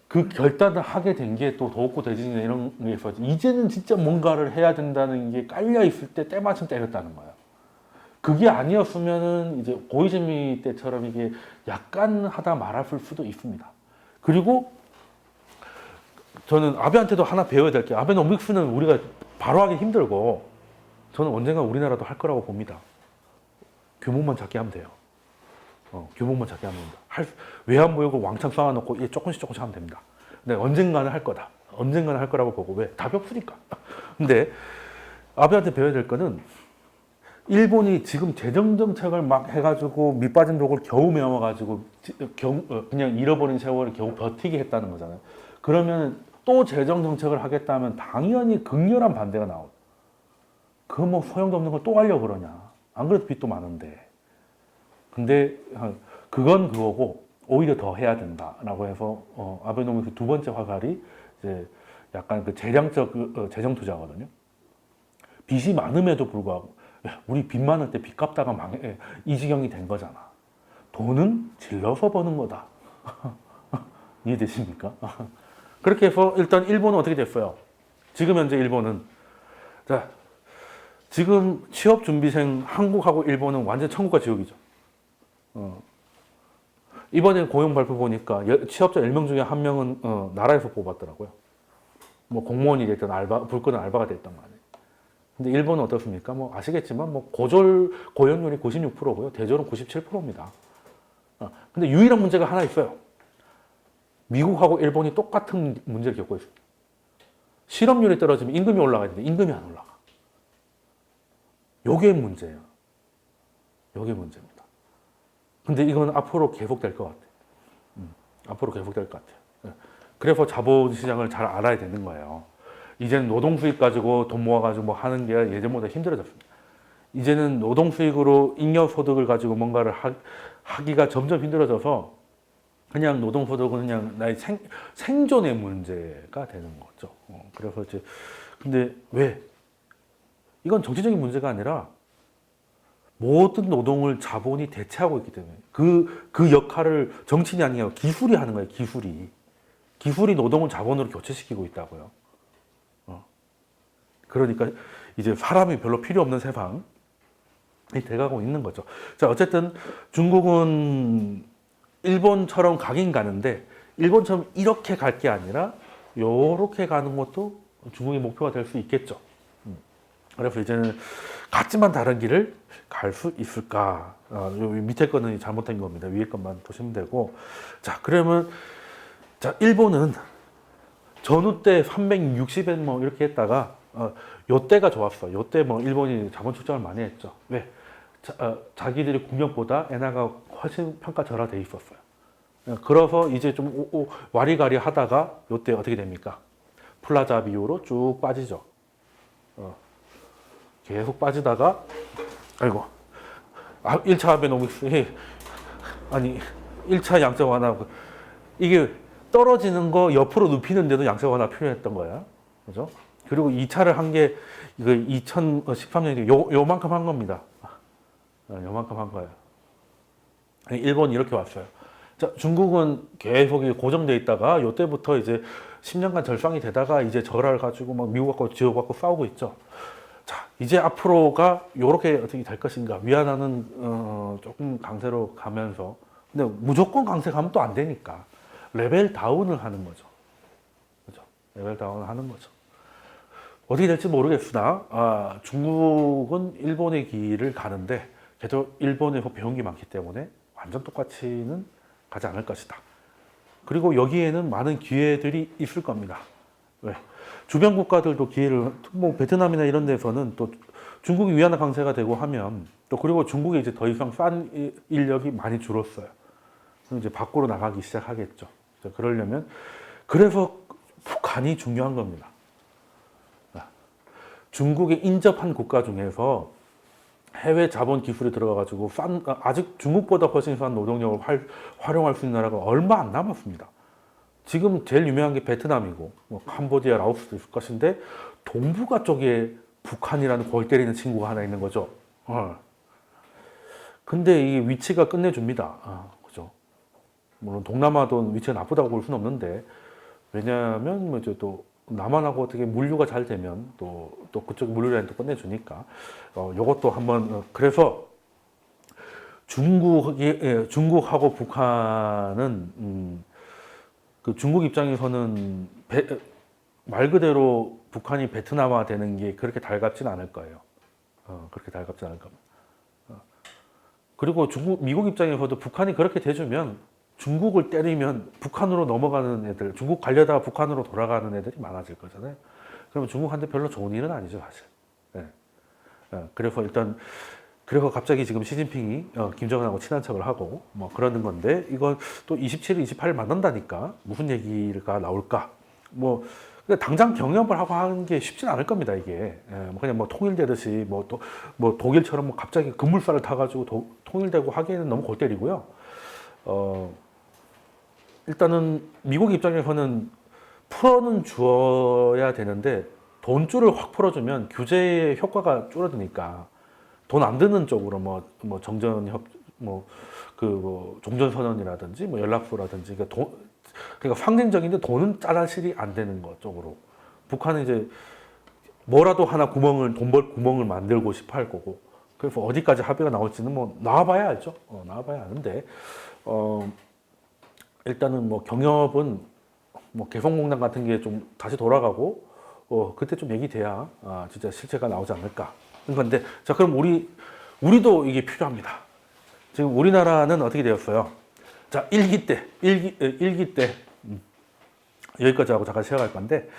A: 그 결단을 하게 된 게 또 도쿄 대지진이나 이런 게 있어서 이제는 진짜 뭔가를 해야 된다는 게 깔려 있을 때 때마침 때렸다는 거예요. 그게 아니었으면은 이제 고이즈미 때처럼 이게 약간 하다 말았을 수도 있습니다. 그리고 저는 아베한테도 하나 배워야 될 게 아베노믹스는 우리가 바로 하기 힘들고 저는 언젠가 우리나라도 할 거라고 봅니다. 규모만 작게 하면 돼요. 규모만 작게 하면 됩니다. 외환무역을 왕창 쌓아놓고 조금씩 하면 됩니다. 근데 언젠가는 할 거다. 언젠가는 할 거라고 보고 왜? 답이 없으니까. 근데 아베한테 배워야 될 거는 일본이 지금 재정정책을 막 해가지고 밑빠진 독을 겨우 메워가지고 그냥 잃어버린 세월을 겨우 버티게 했다는 거잖아요. 그러면 또 재정정책을 하겠다면 당연히 극렬한 반대가 나오고 그 뭐 소용도 없는 걸 또 하려고 그러냐. 안 그래도 빚도 많은데. 근데 그건 그거고 오히려 더 해야 된다라고 해서 아베노믹스 두 번째 화살이 이제 약간 그 재량적 재정 투자거든요. 빚이 많음에도 불구하고 우리 빚 많을 때 빚 갚다가 이 지경이 된 거잖아. 돈은 질러서 버는 거다. 이해되십니까? 그렇게 해서 일단 일본은 어떻게 됐어요? 지금 현재 일본은 자 지금 취업 준비생 한국하고 일본은 완전 천국과 지옥이죠. 이번에 고용 발표 보니까 취업자 10명 중에 1명은 나라에서 뽑았더라고요. 뭐 공무원이 됐든 불끈한 알바가 됐던 거 아니에요. 근데 일본은 어떻습니까? 뭐 아시겠지만 뭐 고졸 고용률이 96%고요. 대졸은 97%입니다. 근데 유일한 문제가 하나 있어요. 미국하고 일본이 똑같은 문제를 겪고 있습니다. 실업률이 떨어지면 임금이 올라가야 되는데 임금이 안 올라가. 요게 문제예요. 요게 문제입니다. 근데 이건 앞으로 계속될 것 같아요. 앞으로 계속될 것 같아요. 그래서 자본시장을 잘 알아야 되는 거예요. 이제는 노동수익 가지고 돈 모아가지고 뭐 하는 게 예전보다 힘들어졌습니다. 이제는 노동수익으로 잉여소득을 가지고 뭔가를 하기가 점점 힘들어져서 그냥 노동소득은 그냥 나의 생존의 문제가 되는 거죠. 그래서 이제 근데 왜? 이건 정치적인 문제가 아니라 모든 노동을 자본이 대체하고 있기 때문에 그 역할을 정치인이 아니라 기술이 하는 거예요. 기술이 노동을 자본으로 교체시키고 있다고요. 그러니까 이제 사람이 별로 필요 없는 세상이 돼가고 있는 거죠. 자, 어쨌든 중국은 일본처럼 가긴 가는데 일본처럼 이렇게 갈 게 아니라 요렇게 가는 것도 중국의 목표가 될 수 있겠죠. 그래서 이제는 같지만 다른 길을 갈 수 있을까? 요 밑에 거는 잘못된 겁니다. 위에 것만 보시면 되고. 자, 그러면 자, 일본은 전후 때 360엔 뭐 이렇게 했다가 요 때가 좋았어. 요 때 뭐 일본이 자본 출장을 많이 했죠. 왜? 자기들이 국력보다 엔화가 훨씬 평가 절하돼 있었어요. 그래서 이제 좀 와리가리 하다가 요 때 어떻게 됩니까? 플라자 비율로 쭉 빠지죠. 계속 빠지다가 아이고 1차 아베노믹스 아니 1차 양적 완화 이게 떨어지는 거 옆으로 눕히는데도 양적 완화 필요했던 거야. 그죠? 그리고 2차를 한 게 이거 2013년에 요만큼 한 겁니다. 요만큼 한 거예요. 일본이 이렇게 왔어요. 자, 중국은 계속 고정돼 있다가 요때부터 이제 10년간 절상이 되다가 이제 절하를 가지고 막 미국하고 지역하고 싸우고 있죠. 자, 이제 앞으로가 요렇게 어떻게 될 것인가. 위안화는 조금 강세로 가면서 근데 무조건 강세 가면 또 안 되니까 레벨 다운을 하는 거죠. 그죠? 레벨 다운을 하는 거죠. 어떻게 될지 모르겠으나 중국은 일본의 길을 가는데 그래도 일본에서 배운 게 많기 때문에 완전 똑같이는 가지 않을 것이다. 그리고 여기에는 많은 기회들이 있을 겁니다. 왜? 주변 국가들도 기회를 뭐 베트남이나 이런 데서는 또 중국이 위안화 강세가 되고 하면 또 그리고 중국이 이제 더 이상 싼 인력이 많이 줄었어요. 그럼 이제 밖으로 나가기 시작하겠죠. 그러려면 그래서 북한이 중요한 겁니다. 중국에 인접한 국가 중에서 해외 자본 기술이 들어가가지고 아직 중국보다 훨씬 싼 노동력을 활용할 수 있는 나라가 얼마 안 남았습니다. 지금 제일 유명한 게 베트남이고 뭐 캄보디아, 라오스도 있을 것인데 동북아 쪽에 북한이라는 골 때리는 친구가 하나 있는 거죠. 근데 이 위치가 끝내줍니다. 그죠? 물론 동남아도 위치가 나쁘다고 볼 수는 없는데 왜냐하면 뭐 이제 또 남한하고 어떻게 물류가 잘 되면 또 그쪽 물류 라인도 끝내주니까 요것도 한번 그래서 중국하고 북한은 그 중국 입장에서는 말 그대로 북한이 베트남화 되는 게 그렇게 달갑지는 않을 거예요. 그렇게 달갑지 않을 겁니다. 그리고 미국 입장에서도 북한이 그렇게 돼주면 중국을 때리면 북한으로 넘어가는 애들, 중국 가려다가 북한으로 돌아가는 애들이 많아질 거잖아요. 그러면 중국한테 별로 좋은 일은 아니죠, 사실. 그래서 일단, 그래서 갑자기 지금 시진핑이 김정은하고 친한 척을 하고 뭐 그러는 건데, 이건 또 27일, 28일 만난다니까 무슨 얘기가 나올까? 뭐, 당장 경협을 하고 하는 게 쉽진 않을 겁니다, 이게. 그냥 뭐 통일되듯이 뭐 독일처럼 뭐 갑자기 급물살을 타가지고 통일되고 하기에는 너무 골 때리고요. 일단은 미국 입장에서는 풀어는 주어야 되는데 돈줄을 확 풀어주면 규제의 효과가 줄어드니까 돈 안 드는 쪽으로 뭐 종전선언이라든지 뭐 연락소라든지 그러니까 상징적인데 돈은 짜잘실이 안 되는 것 쪽으로 북한은 이제 뭐라도 하나 돈 벌 구멍을 만들고 싶어 할 거고 그래서 어디까지 합의가 나올지는 뭐 나와봐야 알죠. 나와봐야 아는데 일단은 뭐 경협은 뭐 개성공단 같은 게 좀 다시 돌아가고 그때 좀 얘기돼야 진짜 실체가 나오지 않을까. 그런데 자 그럼 우리도 이게 필요합니다. 지금 우리나라는 어떻게 되었어요? 자 일기 때 여기까지 하고 잠깐 시작할 건데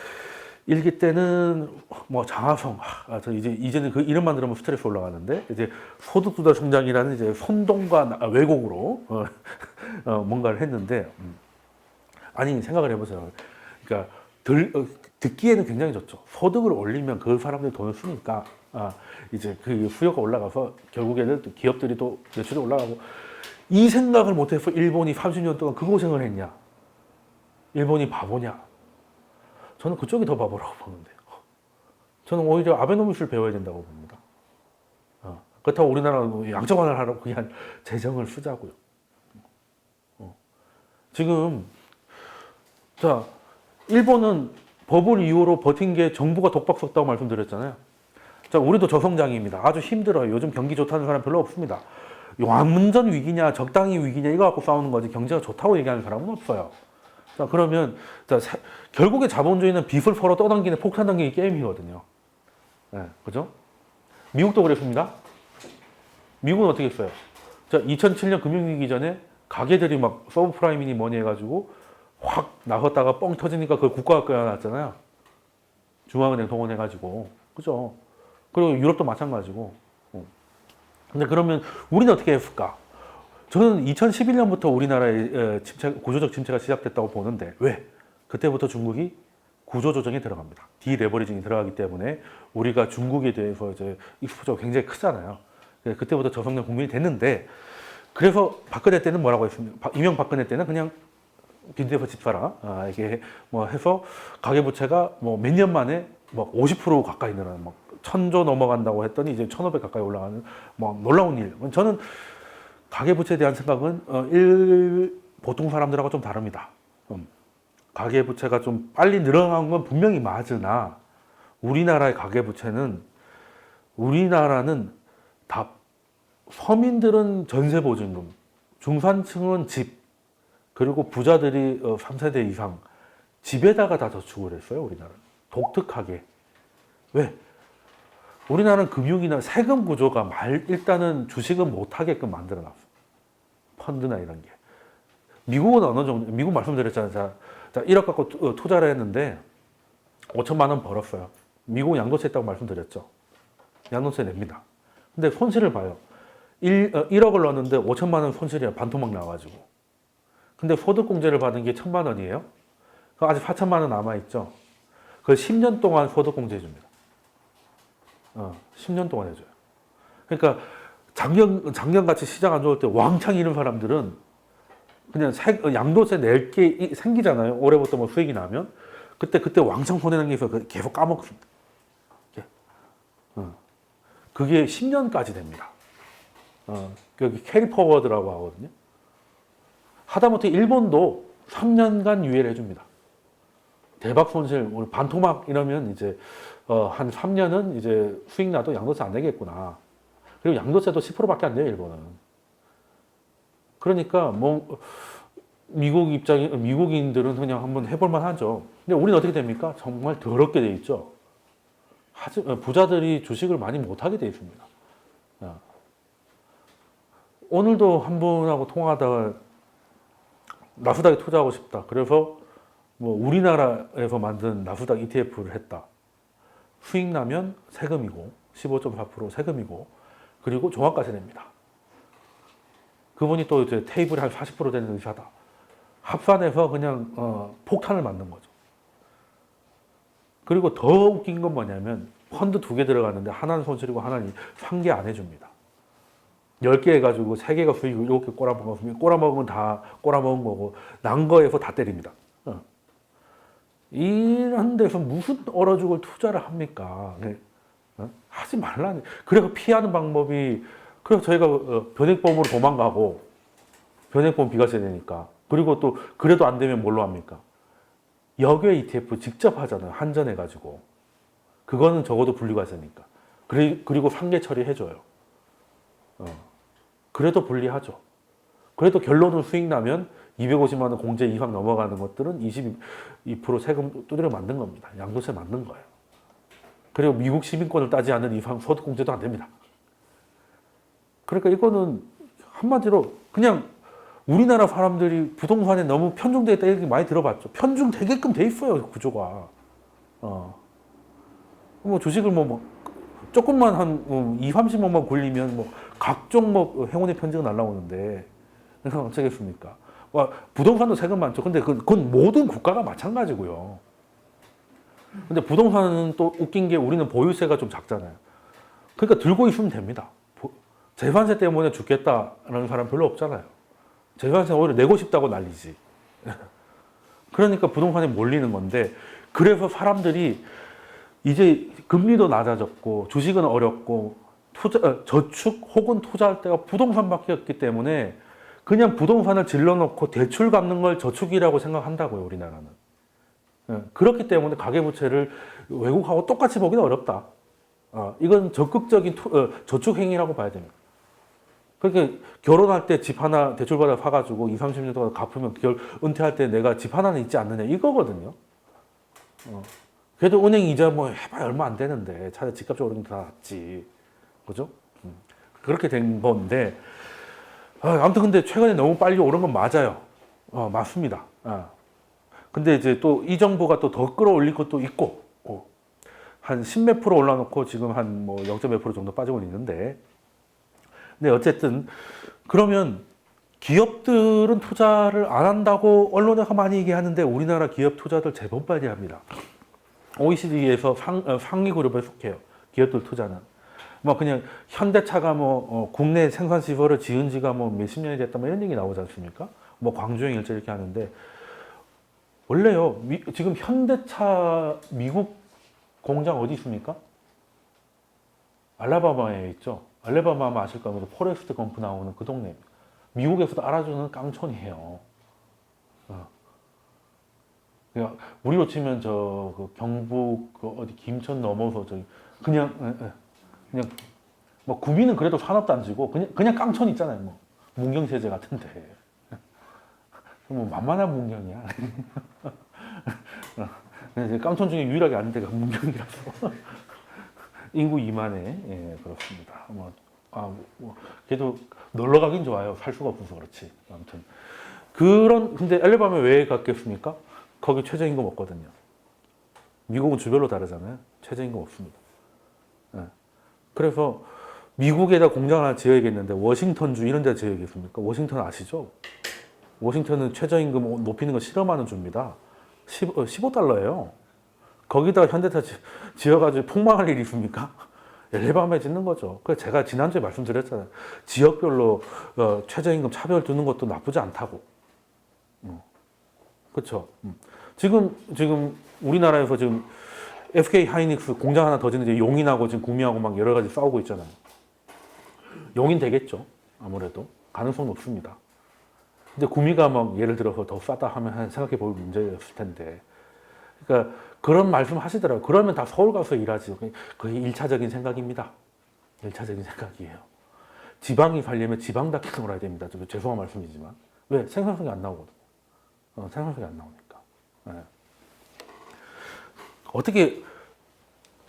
A: 일기 때는 뭐 장하성 저 이제는 그 이름만 들으면 스트레스 올라가는데 이제 소득주도 성장이라는 이제 선동과 왜곡으로 뭔가를 했는데 아니 생각을 해보세요. 그러니까 듣기에는 굉장히 좋죠. 소득을 올리면 그 사람들이 돈을 쓰니까 이제 그 수요가 올라가서 결국에는 또 기업들이 또 매출이 올라가고 이 생각을 못해서 일본이 30년 동안 그 고생을 했냐? 일본이 바보냐? 저는 그쪽이 더 바보라고 보는데요. 저는 오히려 아베노미스를 배워야 된다고 봅니다. 그렇다고 우리나라는 양적 완화를 하라고 그냥 재정을 쓰자고요. 지금 자 일본은 버블 이후로 버틴 게 정부가 독박 썼다고 말씀드렸잖아요. 자 우리도 저성장입니다. 아주 힘들어요. 요즘 경기 좋다는 사람 별로 없습니다. 완전 위기냐 적당히 위기냐 이거 갖고 싸우는 거지 경제가 좋다고 얘기하는 사람은 없어요. 자, 그러면 자, 결국에 자본주의는 빚을 서로 떠넘기는 폭탄 당기기 게임이거든요. 네, 그죠? 미국도 그랬습니다. 미국은 어떻게 했어요? 자, 2007년 금융위기 전에 가게들이 막 서브프라임이니 뭐니 해가지고 확 나섰다가 뻥 터지니까 그걸 국가가 껴안았잖아요. 중앙은행 동원해가지고. 그죠? 그리고 유럽도 마찬가지고. 근데 그러면 우리는 어떻게 했을까? 저는 2011년부터 우리나라의 구조적 침체가 시작됐다고 보는데 왜? 그때부터 중국이 구조조정에 들어갑니다. 디레버리징이 들어가기 때문에 우리가 중국에 대해서 이제 익스포저가 굉장히 크잖아요. 그때부터 저성장 국민이 됐는데 그래서 박근혜 때는 뭐라고 했습니까? 이명박근혜 때는 그냥 빈대서 집 사라. 이게 뭐 해서 가계부채가 뭐 몇 년 만에 뭐 50% 가까이 늘어나는 막 1000조 넘어간다고 했더니 이제 1500 가까이 올라가는 뭐 놀라운 일. 저는 가계부채에 대한 생각은 보통 사람들하고 좀 다릅니다. 가계부채가 좀 빨리 늘어난 건 분명히 맞으나 우리나라의 가계부채는 우리나라는 다 서민들은 전세보증금, 중산층은 집, 그리고 부자들이 3세대 이상 집에다가 다 저축을 했어요. 우리나라는 독특하게. 왜? 우리나라는 금융이나 세금 구조가 일단은 주식은 못하게끔 만들어놨어. 펀드나 이런 게. 미국은 어느 정도, 미국 말씀드렸잖아요. 자, 1억 갖고 투자를 했는데 5천만 원 벌었어요. 미국은 양도세 했다고 말씀드렸죠. 양도세 냅니다. 근데 손실을 봐요. 1억을 넣었는데 5천만 원 손실이야. 반토막 나가지고. 근데 소득공제를 받은 게 1,000만 원이에요. 그럼 아직 4천만 원 남아있죠. 그걸 10년 동안 소득공제 해줍니다. 10년 동안 해줘요. 그러니까 작년같이 시장 안 좋을 때 왕창 잃은 사람들은 그냥 양도세 낼 게 생기잖아요. 올해부터 뭐 수익이 나면. 그때 왕창 손해난 게 있어서 계속 까먹습니다. 그게 10년까지 됩니다. 여기 캐리포워드라고 하거든요. 하다못해 일본도 3년간 유예를 해줍니다. 대박 손실, 우리 반토막 이러면 이제 한 3년은 이제 수익 나도 양도세 안 내겠구나. 그리고 양도세도 10%밖에 안 돼요, 일본은. 그러니까 뭐 미국인들은 그냥 한번 해볼만 하죠. 근데 우리는 어떻게 됩니까? 정말 더럽게 돼 있죠. 부자들이 주식을 많이 못하게 돼 있습니다. 오늘도 한 분하고 통화하다가 나스닥에 투자하고 싶다. 그래서 뭐 우리나라에서 만든 나스닥 ETF를 했다. 수익 나면 세금이고 15.4% 세금이고 그리고 종합과세 냅니다. 그분이 또 이제 테이블이 한 40% 되는 의사다. 합산해서 그냥 폭탄을 맞는 거죠. 그리고 더 웃긴 건 뭐냐면 펀드 2개 들어갔는데 하나는 손실이고 하나는 상계 안 해줍니다. 10개 해가지고 3개가 수익이고 7개 꼬라먹으면 꼬라먹으면 다 꼬라먹은 거고 난 거에서 다 때립니다. 이런 데서 무슨 얼어 죽을 투자를 합니까? 하지 말라니. 그래서 피하는 방법이 그래서 저희가 변액보험으로 도망가고 변액보험 비과세 되니까 그리고 또 그래도 안 되면 뭘로 합니까? 역외 ETF 직접 하잖아요. 한전해가지고 그거는 적어도 분리과세니까 그리고 상계 처리해줘요. 그래도 불리하죠. 그래도 결론은 수익 나면 250만 원 공제 이상 넘어가는 것들은 22% 세금 두드려 맞는 겁니다. 양도세 맞는 거예요. 그리고 미국 시민권을 따지 않는 이상 소득 공제도 안 됩니다. 그러니까 이거는 한마디로 그냥 우리나라 사람들이 부동산에 너무 편중되어 있다 이렇게 많이 들어봤죠. 편중되게끔 돼 있어요, 구조가. 뭐 주식을 조금만 한 2, 30원만 굴리면 뭐 각종 뭐 행운의 편지가 날라오는데 그래서 어쩌겠습니까? 부동산도 세금 많죠. 근데 그건 모든 국가가 마찬가지고요. 근데 부동산은 또 웃긴 게 우리는 보유세가 좀 작잖아요. 그러니까 들고 있으면 됩니다. 재산세 때문에 죽겠다라는 사람 별로 없잖아요. 재산세 오히려 내고 싶다고 난리지. 그러니까 부동산에 몰리는 건데 그래서 사람들이 이제 금리도 낮아졌고 주식은 어렵고 저축 혹은 투자할 때가 부동산밖에 없기 때문에 그냥 부동산을 질러놓고 대출 갚는 걸 저축이라고 생각한다고요, 우리나라는. 그렇기 때문에 가계부채를 외국하고 똑같이 보기는 어렵다. 이건 적극적인 저축 행위라고 봐야 됩니다. 그렇게 결혼할 때 집 하나 대출받아 사가지고 2, 30년 동안 갚으면 은퇴할 때 내가 집 하나는 있지 않느냐 이거거든요. 그래도 은행 이자 뭐 해봐야 얼마 안 되는데 차라리 집값이 오르는 게 더 낫지. 그죠? 그렇게 된 건데 아무튼 근데 최근에 너무 빨리 오른 건 맞아요. 맞습니다. 근데 이제 또 이 정부가 또 더 끌어올릴 것도 있고 한 10몇 프로 올라놓고 지금 한 뭐 0.몇 프로 정도 빠지고 있는데 근데 어쨌든 그러면 기업들은 투자를 안 한다고 언론에서 많이 얘기하는데 우리나라 기업 투자들 제법 빨리 합니다. OECD에서 상위 그룹에 속해요. 기업들 투자는. 뭐 그냥 현대차가 뭐 국내 생산 시설을 지은 지가 뭐 몇십 년이 됐다 뭐 이런 얘기 나오지 않습니까? 뭐 광주형 일제 이렇게 하는데 원래요. 지금 현대차 미국 공장 어디 있습니까? 알라바마에 있죠. 알라바마 아마 아실 겁니다. 포레스트 검프 나오는 그 동네. 미국에서도 알아주는 깡촌이에요. 그냥 우리로 치면 그 경북 어디 김천 넘어서 저기 그냥 뭐 구미는 그래도 산업단지고 그냥 깡촌 있잖아요. 뭐 문경세제 같은데 뭐 만만한 문경이야. 깡촌 중에 유일하게 아는 데가 문경이라서 인구 2만에 예, 그렇습니다. 그래도 놀러 가긴 좋아요. 살 수가 없어서 그렇지. 아무튼 근데 알라바마에 왜 갔겠습니까? 거기 최저임금 없거든요. 미국은 주별로 다르잖아요. 최저임금 없습니다. 예. 그래서 미국에다 공장 하나 지어야겠는데 워싱턴주 이런 데 지어야겠습니까? 워싱턴 아시죠? 워싱턴은 최저임금 높이는 거 실험하는 주입니다. 15달러예요. 거기다 현대차 지어가지고 폭망할 일이 있습니까? 알라바마에 짓는 거죠. 그래서 제가 지난주에 말씀드렸잖아요. 지역별로 최저임금 차별 두는 것도 나쁘지 않다고. 그렇죠. 지금 우리나라에서 지금 SK 하이닉스 공장 하나 더 짓는데 용인하고 지금 구미하고 막 여러 가지 싸우고 있잖아요. 용인 되겠죠. 아무래도 가능성 높습니다. 근데 구미가 막 예를 들어서 더 싸다 하면 생각해 볼 문제였을 텐데. 그러니까 그런 말씀 하시더라고요. 그러면 다 서울 가서 일하지. 그게 1차적인 생각입니다. 1차적인 생각이에요. 지방이 살려면 지방답게 놀아야 됩니다. 좀 죄송한 말씀이지만. 왜? 생산성이 안 나오거든요. 생산성이 안 나오니까. 네. 어떻게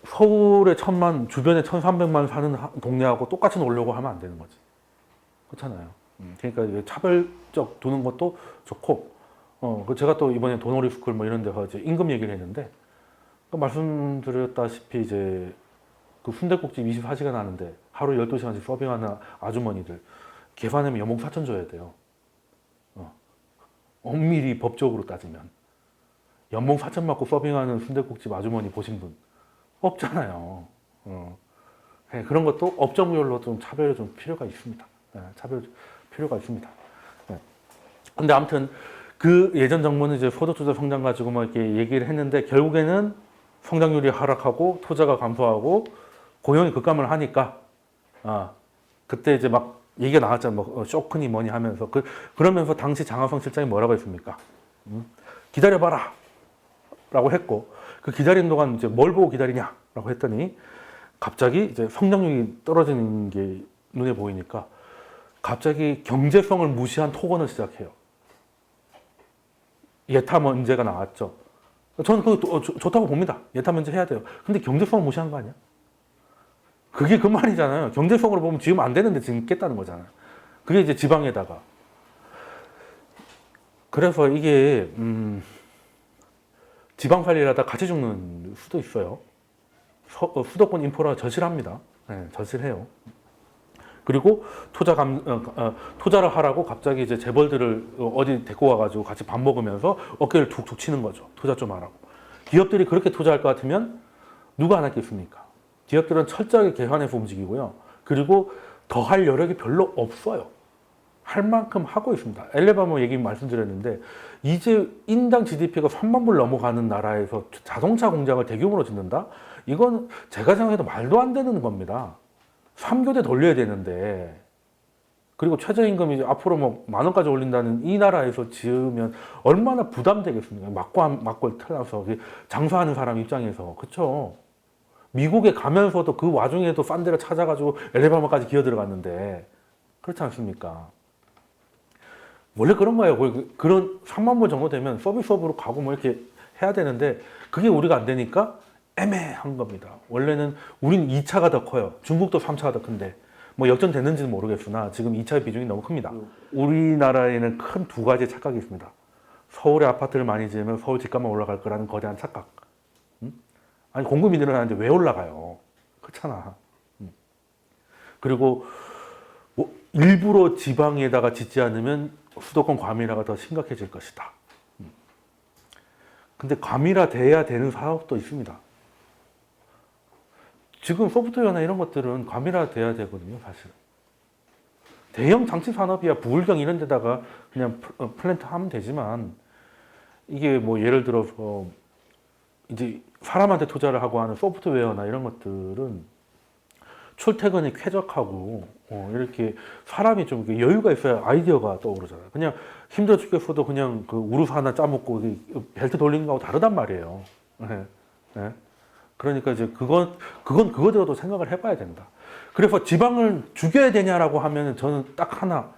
A: 서울에 1000만, 주변에 1300만 사는 동네하고 똑같이 놀려고 하면 안 되는 거지. 그렇잖아요. 그러니까 차별적 두는 것도 좋고, 제가 또 이번에 도노리 스쿨 뭐 이런 데서 이제 임금 얘기를 했는데, 말씀드렸다시피 이제 그 순댓국집 24시간 하는데 하루 12시간씩 서빙하는 아주머니들 계산하면 연봉 4천 줘야 돼요. 엄밀히 법적으로 따지면. 연봉 4천 받고 서빙하는 순댓국집 아주머니 보신 분 없잖아요. 네, 그런 것도 업종별로 좀 차별이 좀 필요가 있습니다. 네, 차별 필요가 있습니다. 네. 근데 아무튼 그 예전 정부는 이제 소득주도 성장 가지고 막 이렇게 얘기를 했는데 결국에는 성장률이 하락하고 투자가 감소하고 고용이 급감을 하니까 그때 이제 막 얘기가 나왔잖아요. 뭐 쇼크니 뭐니 하면서 그러면서 당시 장하성 실장이 뭐라고 했습니까? 기다려봐라 라고 했고 그 기다리는 동안 이제 뭘 보고 기다리냐라고 했더니 갑자기 이제 성장률이 떨어지는 게 눈에 보이니까 갑자기 경제성을 무시한 토건을 시작해요. 예타 문제가 나왔죠. 저는 그거 좋다고 봅니다. 예타 문제 해야 돼요. 근데 경제성을 무시한 거 아니야? 그게 그 말이잖아요. 경제성으로 보면 지금 안 되는데 지금 깼다는 거잖아요. 그게 이제 지방에다가. 그래서 이게 지방 관리를 하다 같이 죽는 수도 있어요. 수도권 인프라 저실합니다. 네, 저실해요. 그리고 투자를 하라고 갑자기 이제 재벌들을 어디 데리고 와가지고 같이 밥 먹으면서 어깨를 툭툭 치는 거죠. 투자 좀 하라고. 기업들이 그렇게 투자할 것 같으면 누가 안 했겠습니까? 기업들은 철저하게 계산해서 움직이고요. 그리고 더 할 여력이 별로 없어요. 할 만큼 하고 있습니다. 알라바마 얘기 말씀드렸는데 이제 인당 GDP가 3만 불 넘어가는 나라에서 자동차 공장을 대규모로 짓는다? 이건 제가 생각해도 말도 안 되는 겁니다. 3교대 돌려야 되는데 그리고 최저임금이 이제 앞으로 뭐 10,000원까지 올린다는 이 나라에서 지으면 얼마나 부담되겠습니까? 막고 틀어서 장사하는 사람 입장에서 그렇죠? 미국에 가면서도 그 와중에도 싼 데를 찾아가지고 알라바마까지 기어 들어갔는데 그렇지 않습니까? 원래 그런 거예요. 그런 3만 불 정도 되면 서비스업으로 가고 뭐 이렇게 해야 되는데 그게 우리가 안 되니까 애매한 겁니다. 원래는 우린 2차가 더 커요. 중국도 3차가 더 큰데 뭐 역전됐는지는 모르겠으나 지금 2차의 비중이 너무 큽니다. 우리나라에는 큰 두 가지 착각이 있습니다. 서울에 아파트를 많이 지으면 서울 집값만 올라갈 거라는 거대한 착각. 아니 공급이 늘어나는데 왜 올라가요? 그렇잖아. 그리고 뭐 일부러 지방에다가 짓지 않으면 수도권 과밀화가 더 심각해질 것이다. 근데 과밀화돼야 되는 사업도 있습니다. 지금 소프트웨어나 이런 것들은 과밀화돼야 되거든요, 사실. 대형 장치 산업이야 부울경 이런 데다가 그냥 플랜트 하면 되지만 이게 뭐 예를 들어서 이제 사람한테 투자를 하고 하는 소프트웨어나 이런 것들은 출퇴근이 쾌적하고 이렇게 사람이 좀 여유가 있어야 아이디어가 떠오르잖아요. 그냥 힘들어 죽겠어도 그냥 그 우루스 하나 짜먹고 벨트 돌리는 거하고 다르단 말이에요. 네. 네. 그러니까 이제 그건 그거대로도 생각을 해봐야 된다. 그래서 지방을 죽여야 되냐라고 하면 저는 딱 하나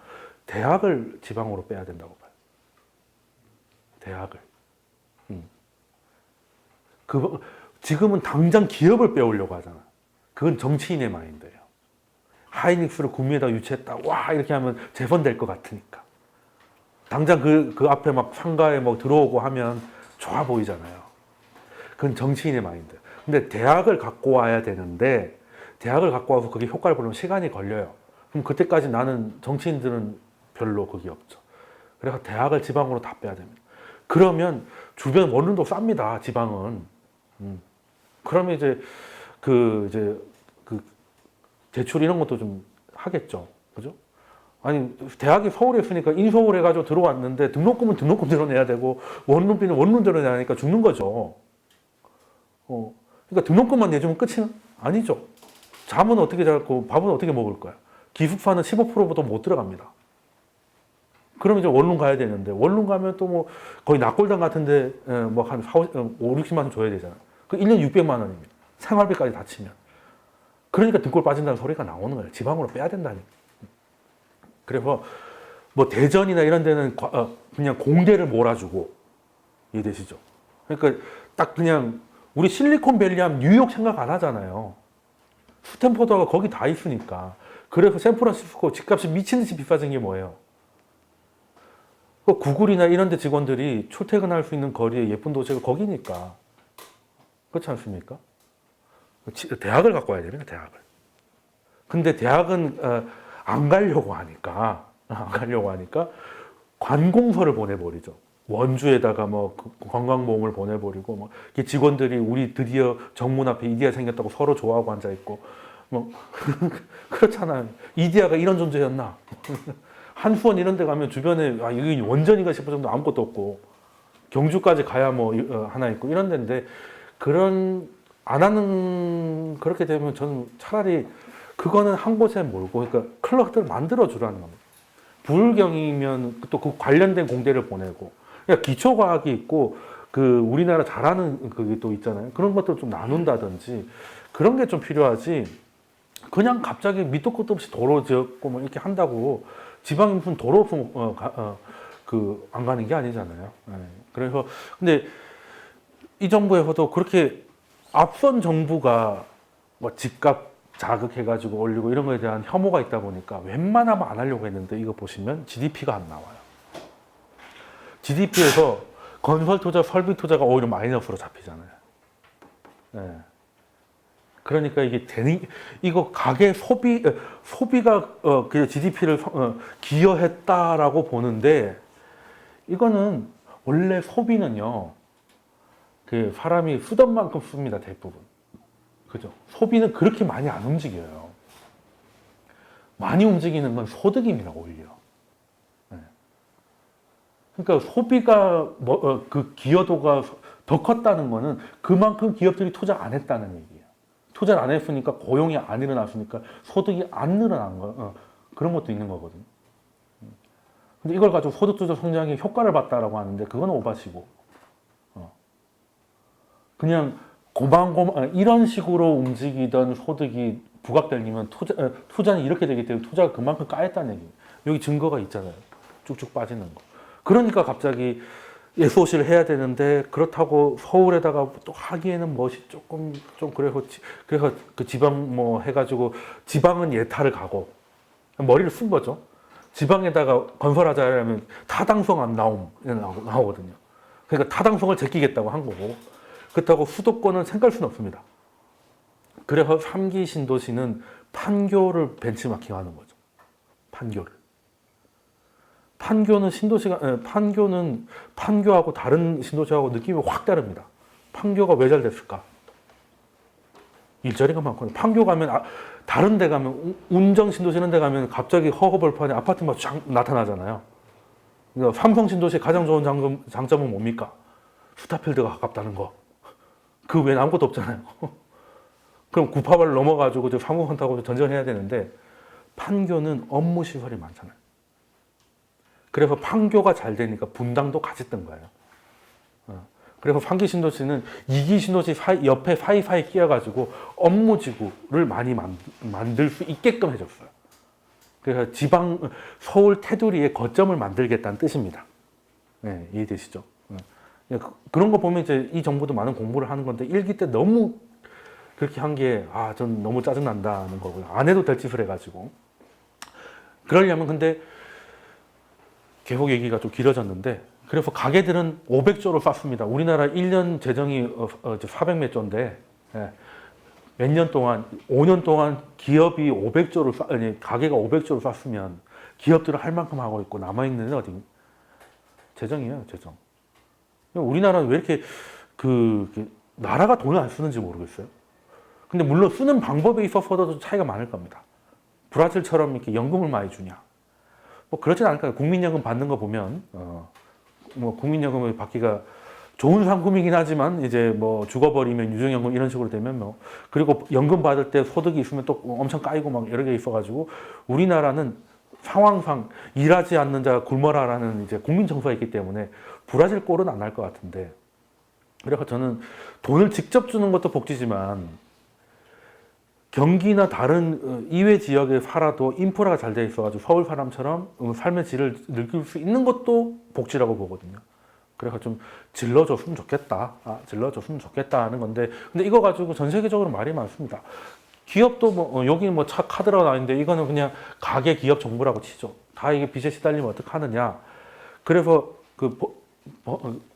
A: 대학을 지방으로 빼야 된다고 봐요. 대학을. 지금은 당장 기업을 빼오려고 하잖아. 그건 정치인의 마인드예요. 하이닉스를 구미에다 유치했다. 와 이렇게 하면 재선될 것 같으니까. 당장 그 앞에 막 상가에 뭐 들어오고 하면 좋아 보이잖아요. 그건 정치인의 마인드. 근데 대학을 갖고 와야 되는데 대학을 갖고 와서 그게 효과를 보려면 시간이 걸려요. 그럼 그때까지 나는 정치인들은 별로 그게 없죠. 그래서 대학을 지방으로 다 빼야 됩니다. 그러면 주변 원룸도 쌉니다. 지방은. 그러면 이제 그 대출 이런 것도 좀 하겠죠. 그죠? 아니, 대학이 서울에 있으니까 인서울 해가지고 들어왔는데 등록금은 등록금 들어내야 되고 원룸비는 원룸 들어내야 하니까 죽는 거죠. 그러니까 등록금만 내주면 끝이는 아니죠. 잠은 어떻게 자고 밥은 어떻게 먹을 거야. 기숙사는 15%보다 못 들어갑니다. 그러면 이제 원룸 가야 되는데 원룸 가면 또 뭐 거의 낙골당 같은데 뭐 한 5, 60만 원 줘야 되잖아. 그 1년 600만 원입니다. 생활비까지 다 치면. 그러니까 등골 빠진다는 소리가 나오는 거예요. 지방으로 빼야 된다니까. 그래서 뭐 대전이나 이런 데는 그냥 공대를 몰아주고 이해되시죠? 그러니까 딱 그냥 우리 실리콘밸리 하면 뉴욕 생각 안 하잖아요. 스탠포드가 거기 다 있으니까. 그래서 샌프란시스코 집값이 미친 듯이 비싸진 게 뭐예요? 구글이나 이런 데 직원들이 출퇴근할 수 있는 거리에 예쁜 도시가 거기니까. 그렇지 않습니까? 대학을 갖고 와야 됩니다, 대학을. 근데 대학은 안 가려고 하니까 관공서를 보내버리죠. 원주에다가 뭐 관광모험을 보내버리고 뭐 직원들이 우리 드디어 정문 앞에 이디야 생겼다고 서로 좋아하고 앉아 있고 뭐 그렇잖아요. 이디야가 이런 존재였나? 한수원 이런 데 가면 주변에 이게 원전인가 싶을 정도 아무것도 없고 경주까지 가야 뭐 하나 있고 이런 데인데 그런 안 하는 그렇게 되면 저는 차라리 그거는 한 곳에 몰고 그러니까 클럽들을 만들어 주라는 겁니다. 부울경이면 또 그 관련된 공대를 보내고 그러니까 기초과학이 있고 그 우리나라 잘하는 그게 또 있잖아요. 그런 것들 좀 나눈다든지 그런 게 좀 필요하지. 그냥 갑자기 밑도 끝도 없이 도로 지었고 뭐 이렇게 한다고 지방에 무슨 도로 없으면 안 가는 게 아니잖아요. 네. 그래서 근데 이 정부에서도 그렇게 앞선 정부가 뭐 집값 자극해가지고 올리고 이런 거에 대한 혐오가 있다 보니까 웬만하면 안 하려고 했는데 이거 보시면 GDP가 안 나와요. GDP에서 건설 투자, 설비 투자가 오히려 마이너스로 잡히잖아요. 네. 그러니까 이거 가계 소비가 그 GDP를 기여했다라고 보는데 이거는 원래 소비는요. 그 사람이 쓰던 만큼 씁니다, 대부분. 그죠? 소비는 그렇게 많이 안 움직여요. 많이 움직이는 건 소득입니다, 오히려. 네. 그러니까 소비가 그 기여도가 더 컸다는 거는 그만큼 기업들이 투자 안 했다는 얘기예요. 투자를 안 했으니까 고용이 안 일어났으니까 소득이 안 늘어난 거 그런 것도 있는 거거든요. 근데 이걸 가지고 소득 주도 성장에 효과를 봤다라고 하는데 그건 오바시고. 그냥 고만고만 이런 식으로 움직이던 소득이 부각되면 투자는 이렇게 되기 때문에 투자가 그만큼 까였다는 얘기예요. 여기 증거가 있잖아요. 쭉쭉 빠지는 거. 그러니까 갑자기 SOC를 해야 되는데 그렇다고 서울에다가 또 하기에는 멋이 조금 좀 그래서 그 지방 뭐 해가지고 지방은 예타를 가고 머리를 쓴 거죠. 지방에다가 건설하자 하면 타당성 안 나오거든요. 그러니까 타당성을 제끼겠다고 한 거고 그렇다고 수도권은 생각할 수는 없습니다. 그래서 3기 신도시는 판교를 벤치마킹하는 거죠. 판교는 판교하고 다른 신도시하고 느낌이 확 다릅니다. 판교가 왜 잘 됐을까? 일자리가 많거든요. 판교 가면 다른 데 가면 운정 신도시 이런 데 가면 갑자기 허허벌판에 아파트만 쫙 나타나잖아요. 그러니까 삼성 신도시 가장 좋은 장점은 뭡니까? 스타필드가 가깝다는 거. 그 외에는 아무것도 없잖아요. 그럼 구파발을 넘어가지고 상공선 타고 전전해야 되는데 판교는 업무 시설이 많잖아요. 그래서 판교가 잘 되니까 분당도 같이 뜬 거예요. 그래서 3기 신도시는 2기 신도시 옆에 사이사이 끼어가지고 업무지구를 많이 만들 수 있게끔 해줬어요. 그래서 서울 테두리에 거점을 만들겠다는 뜻입니다. 네, 이해되시죠? 네. 그런 거 보면 이제 이 정부도 많은 공부를 하는 건데 1기 때 너무 그렇게 한 게 전 너무 짜증난다는 거고요. 안 해도 될 짓을 해가지고. 그러려면 근데 계속 얘기가 좀 길어졌는데 그래서 가게들은 500조를 쐈습니다. 우리나라 1년 재정이 400몇 조인데 몇 년 동안 5년 동안 기업이 500조를 가게가 500조를 쐈으면 기업들은 할 만큼 하고 있고 남아있는 데 어디? 재정이에요, 재정. 우리나라는 왜 이렇게 나라가 돈을 안 쓰는지 모르겠어요. 근데 물론 쓰는 방법에 있어서도 차이가 많을 겁니다. 브라질처럼 이렇게 연금을 많이 주냐? 뭐 그렇진 않을까요? 국민연금 받는 거 보면 뭐 국민연금을 받기가 좋은 상품이긴 하지만 이제 뭐 죽어버리면 유증연금 이런 식으로 되면 뭐 그리고 연금 받을 때 소득이 있으면 또 엄청 까이고 막 여러 개 있어가지고 우리나라는 상황상 일하지 않는 자가 굶어라라는 이제 국민 정서가 있기 때문에 브라질 꼴은 안 날 것 같은데 그래서 저는 돈을 직접 주는 것도 복지지만 경기나 다른 이외 지역에 살아도 인프라가 잘 돼 있어가지고 서울 사람처럼 삶의 질을 느낄 수 있는 것도 복지라고 보거든요. 그래서 좀 질러줬으면 좋겠다. 질러줬으면 좋겠다 하는 건데 근데 이거 가지고 전 세계적으로 말이 많습니다. 기업도 뭐 여기 뭐 차 카드라고 나왔는데 이거는 그냥 가계 기업 정보라고 치죠. 다 이게 빚에 시달리면 어떡하느냐. 그래서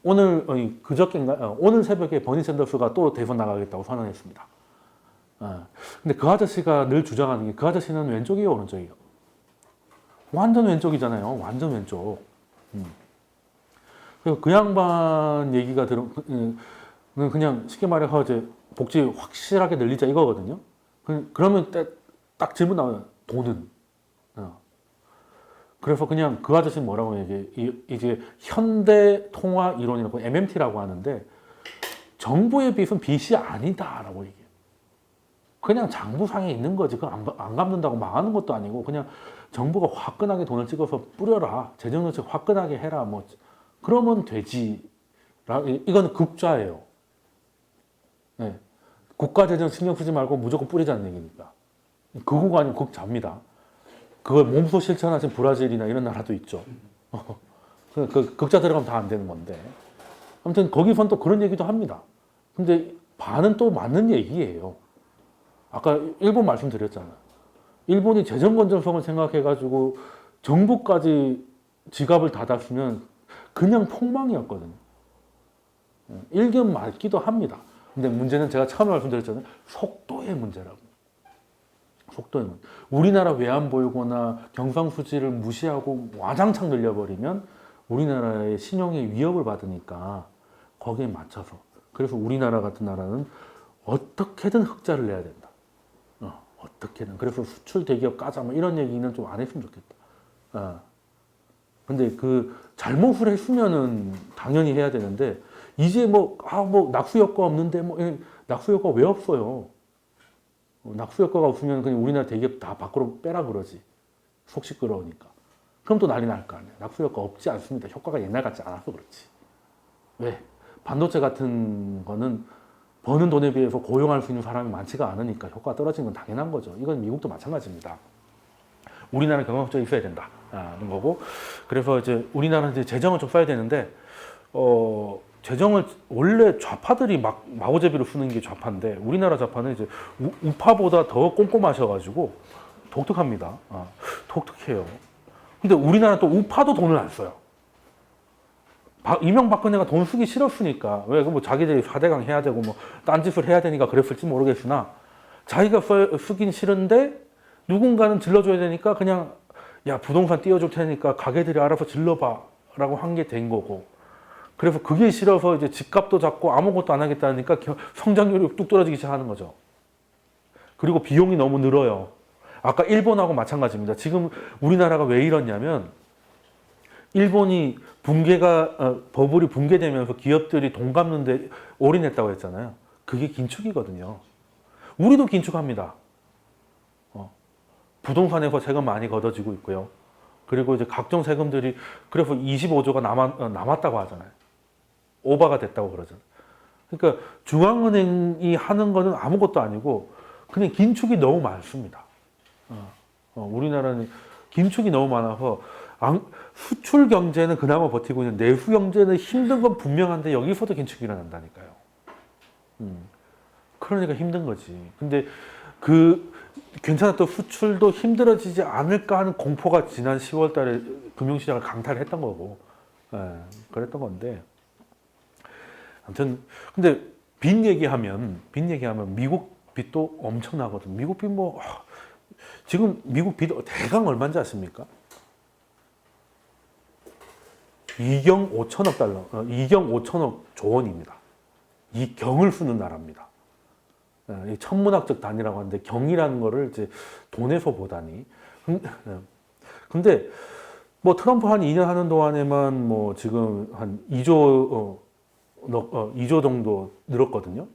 A: 오늘 새벽에 버니 샌더스가 또 대선 나가겠다고 선언했습니다. 근데 그 아저씨가 늘 주장하는 게 그 아저씨는 왼쪽이에요, 오른쪽이에요? 완전 왼쪽이잖아요. 완전 왼쪽. 그래서 그 양반 얘기가 그냥 쉽게 말해서 이제 복지 확실하게 늘리자 이거거든요. 그러면 딱 질문 나와요. 돈은. 그래서 그냥 그 아저씨는 뭐라고 얘기해? 이제 현대 통화 이론이라고 MMT라고 하는데 정부의 빚은 빚이 아니다라고 얘기해요. 그냥 장부상에 있는 거지. 그걸 안 갚는다고 망하는 것도 아니고 그냥 정부가 화끈하게 돈을 찍어서 뿌려라. 재정정책 화끈하게 해라. 뭐 그러면 되지. 이거는 극좌예요. 네. 국가재정 신경 쓰지 말고 무조건 뿌리자는 얘기니까. 극우가 아니고 극좌입니다. 그걸 몸소 실천하신 브라질이나 이런 나라도 있죠. 그 극좌 들어가면 다 안 되는 건데. 아무튼 거기선 또 그런 얘기도 합니다. 근데 반은 또 맞는 얘기예요. 아까 일본 말씀드렸잖아요. 일본이 재정 건전성을 생각해가지고 정부까지 지갑을 닫았으면 그냥 폭망이었거든요. 일견 맞기도 합니다. 근데 문제는 제가 처음에 말씀드렸잖아요. 속도의 문제라고. 속도의 문제. 우리나라 외환보유고나 경상수지를 무시하고 와장창 늘려버리면 우리나라의 신용에 위협을 받으니까 거기에 맞춰서. 그래서 우리나라 같은 나라는 어떻게든 흑자를 내야 된다. 어떻게든. 그래서 수출 대기업 까자 뭐 이런 얘기는 좀 안 했으면 좋겠다. 근데 잘못을 했으면은 당연히 해야 되는데 이제 뭐 낙수 효과 없는데 낙수 효과 왜 없어요? 낙수 효과가 없으면 그냥 우리나라 대기업 다 밖으로 빼라 그러지. 속 시끄러우니까. 그럼 또 난리 날 거 아니야. 낙수 효과 없지 않습니다. 효과가 옛날 같지 않아서 그렇지. 왜? 반도체 같은 거는 버는 돈에 비해서 고용할 수 있는 사람이 많지가 않으니까 효과가 떨어지는 건 당연한 거죠. 이건 미국도 마찬가지입니다. 우리나라 경영업적이 있어야 된다는 거고, 그래서 이제 우리나라는 이제 재정을 좀 써야 되는데, 재정을 원래 좌파들이 막 마구제비로 쓰는 게 좌파인데, 우리나라 좌파는 이제 우파보다 더 꼼꼼하셔가지고 독특합니다. 독특해요. 근데 우리나라 또 우파도 돈을 안 써요. 이명박근혜가 돈 쓰기 싫었으니까, 왜, 뭐 자기들이 4대강 해야 되고 뭐 딴짓을 해야 되니까 그랬을지 모르겠으나, 자기가 쓰긴 싫은데 누군가는 질러줘야 되니까 그냥, 야, 부동산 띄워줄 테니까 가게들이 알아서 질러봐 라고 한 게 된 거고, 그래서 그게 싫어서 이제 집값도 잡고 아무것도 안 하겠다니까 성장률이 뚝 떨어지기 시작하는 거죠. 그리고 비용이 너무 늘어요. 아까 일본하고 마찬가지입니다. 지금 우리나라가 왜 이러냐면, 일본이 버블이 붕괴되면서 기업들이 돈 갚는데 올인했다고 했잖아요. 그게 긴축이거든요. 우리도 긴축합니다. 부동산에서 세금 많이 걷어지고 있고요. 그리고 이제 각종 세금들이, 그래서 25조가 남았다고 하잖아요. 오버가 됐다고 그러잖아요. 그러니까 중앙은행이 하는 거는 아무것도 아니고 그냥 긴축이 너무 많습니다. 우리나라는 긴축이 너무 많아서 수출 경제는 그나마 버티고 있는, 내수 경제는 힘든 건 분명한데 여기서도 긴축이 일어난다니까요. 그러니까 힘든 거지. 근데 괜찮았던 수출도 힘들어지지 않을까 하는 공포가 지난 10월 달에 금융시장을 강탈했던 거고, 그랬던 건데. 아무튼, 근데 빚 얘기하면 미국 빚도 엄청나거든. 미국 빚 지금 미국 빚 대강 얼마인지 아십니까? 2경 5천억 달러, 2경 5천억 조원입니다. 이 경을 쓰는 나라입니다. 이 천문학적 단위라고 하는데, 경이라는 거를 이제 돈에서 보다니. 근데 뭐 트럼프 한 2년 하는 동안에만 뭐 지금 한 2조 2조 정도 늘었거든요.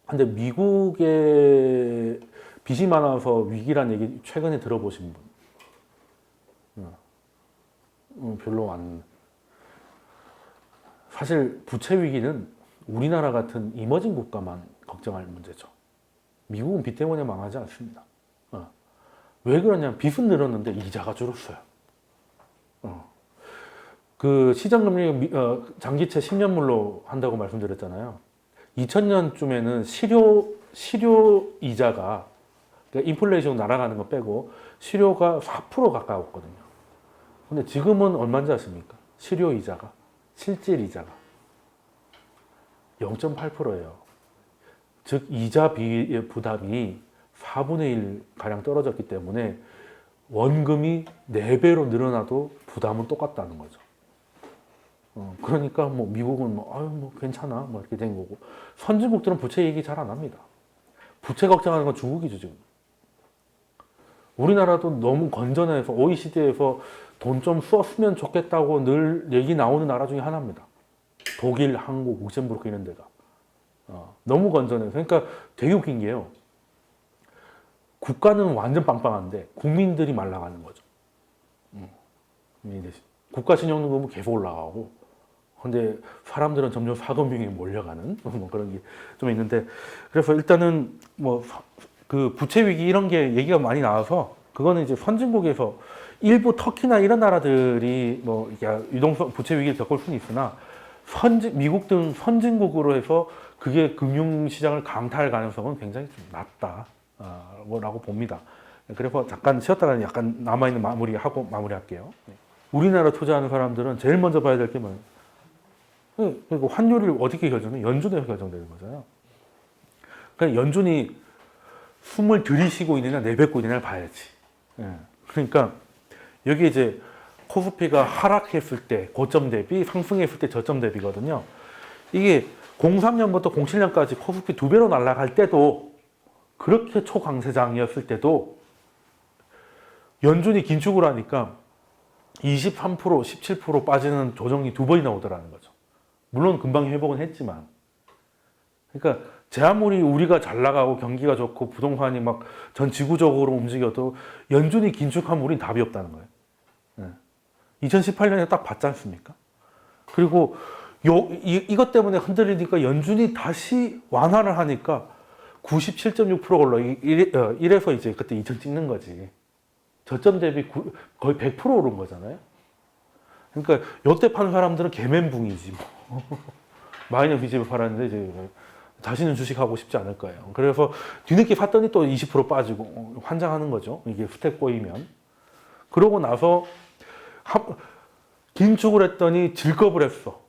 A: 근데 미국의 빚이 많아서 위기란 얘기 최근에 들어보신 분? 별로 안. 사실 부채 위기는 우리나라 같은 이머징 국가만 걱정할 문제죠. 미국은 빚 때문에 망하지 않습니다. 왜 그러냐면 빚은 늘었는데 이자가 줄었어요. 그 시장금리 장기채 10년물로 한다고 말씀드렸잖아요. 2000년쯤에는 실효 이자가, 그러니까 인플레이션 날아가는 거 빼고 실효가 4% 가까웠거든요. 근데 지금은 얼마인지 아십니까? 실효 이자가, 실질 이자가 0.8%예요. 즉 이자 부담이 4분의 1 가량 떨어졌기 때문에 원금이 4배로 늘어나도 부담은 똑같다는 거죠. 그러니까 뭐 미국은 뭐 괜찮아 뭐 이렇게 된 거고, 선진국들은 부채 얘기 잘 안 합니다. 부채 걱정하는 건 중국이죠 지금. 우리나라도 너무 건전해서 OECD에서 돈 좀 썼으면 좋겠다고 늘 얘기 나오는 나라 중에 하나입니다. 독일, 한국, 룩셈부르크 이런 데가 너무 건전해서. 그러니까 되게 웃긴 게요. 국가는 완전 빵빵한데 국민들이 말라가는 거죠. 국가 신용등급은 계속 올라가고, 근데 사람들은 점점 사도명에 몰려가는 뭐 그런 게 좀 있는데, 그래서 일단은 뭐 그 부채 위기 이런 게 얘기가 많이 나와서, 그거는 이제 선진국에서 일부 터키나 이런 나라들이 뭐 유동성 부채 위기를 겪을 수는 있으나, 미국 등 선진국으로 해서 그게 금융시장을 강타할 가능성은 굉장히 좀 낮다라고 봅니다. 그래서 잠깐 쉬었다가 약간 남아있는 마무리하고 마무리할게요. 우리나라 투자하는 사람들은 제일 먼저 봐야 될 게 뭐예요? 그리고 환율을 어떻게 결정해? 연준에서 결정되는 거잖아요. 그러니까 연준이 숨을 들이쉬고 있느냐 내뱉고 있느냐를 봐야지. 그러니까 여기 이제 코스피가 하락했을 때 고점 대비, 상승했을 때 저점 대비거든요. 이게 03년부터 07년까지 코스피 2배로 날아갈 때도, 그렇게 초강세장이었을 때도 연준이 긴축을 하니까 23%, 17% 빠지는 조정이 2번이나 오더라는 거죠. 물론 금방 회복은 했지만. 그러니까 제 아무리 우리가 잘 나가고 경기가 좋고 부동산이 막 전 지구적으로 움직여도 연준이 긴축하면 우린 답이 없다는 거예요. 2018년에 딱 봤지 않습니까? 그리고 이것 때문에 흔들리니까 연준이 다시 완화를 하니까 97.6% 올라. 이래서 이제 그때 2000 찍는 거지. 저점 대비 거의 100% 오른 거잖아요. 그러니까 요때 파는 사람들은 개멘붕이지 뭐. 마이너 빚을 팔았는데 이제 다시는 주식하고 싶지 않을 거예요. 그래서 뒤늦게 샀더니 또 20% 빠지고 환장하는 거죠. 이게 스텝 꼬이면. 그러고 나서 긴축을 했더니 질겁을 했어.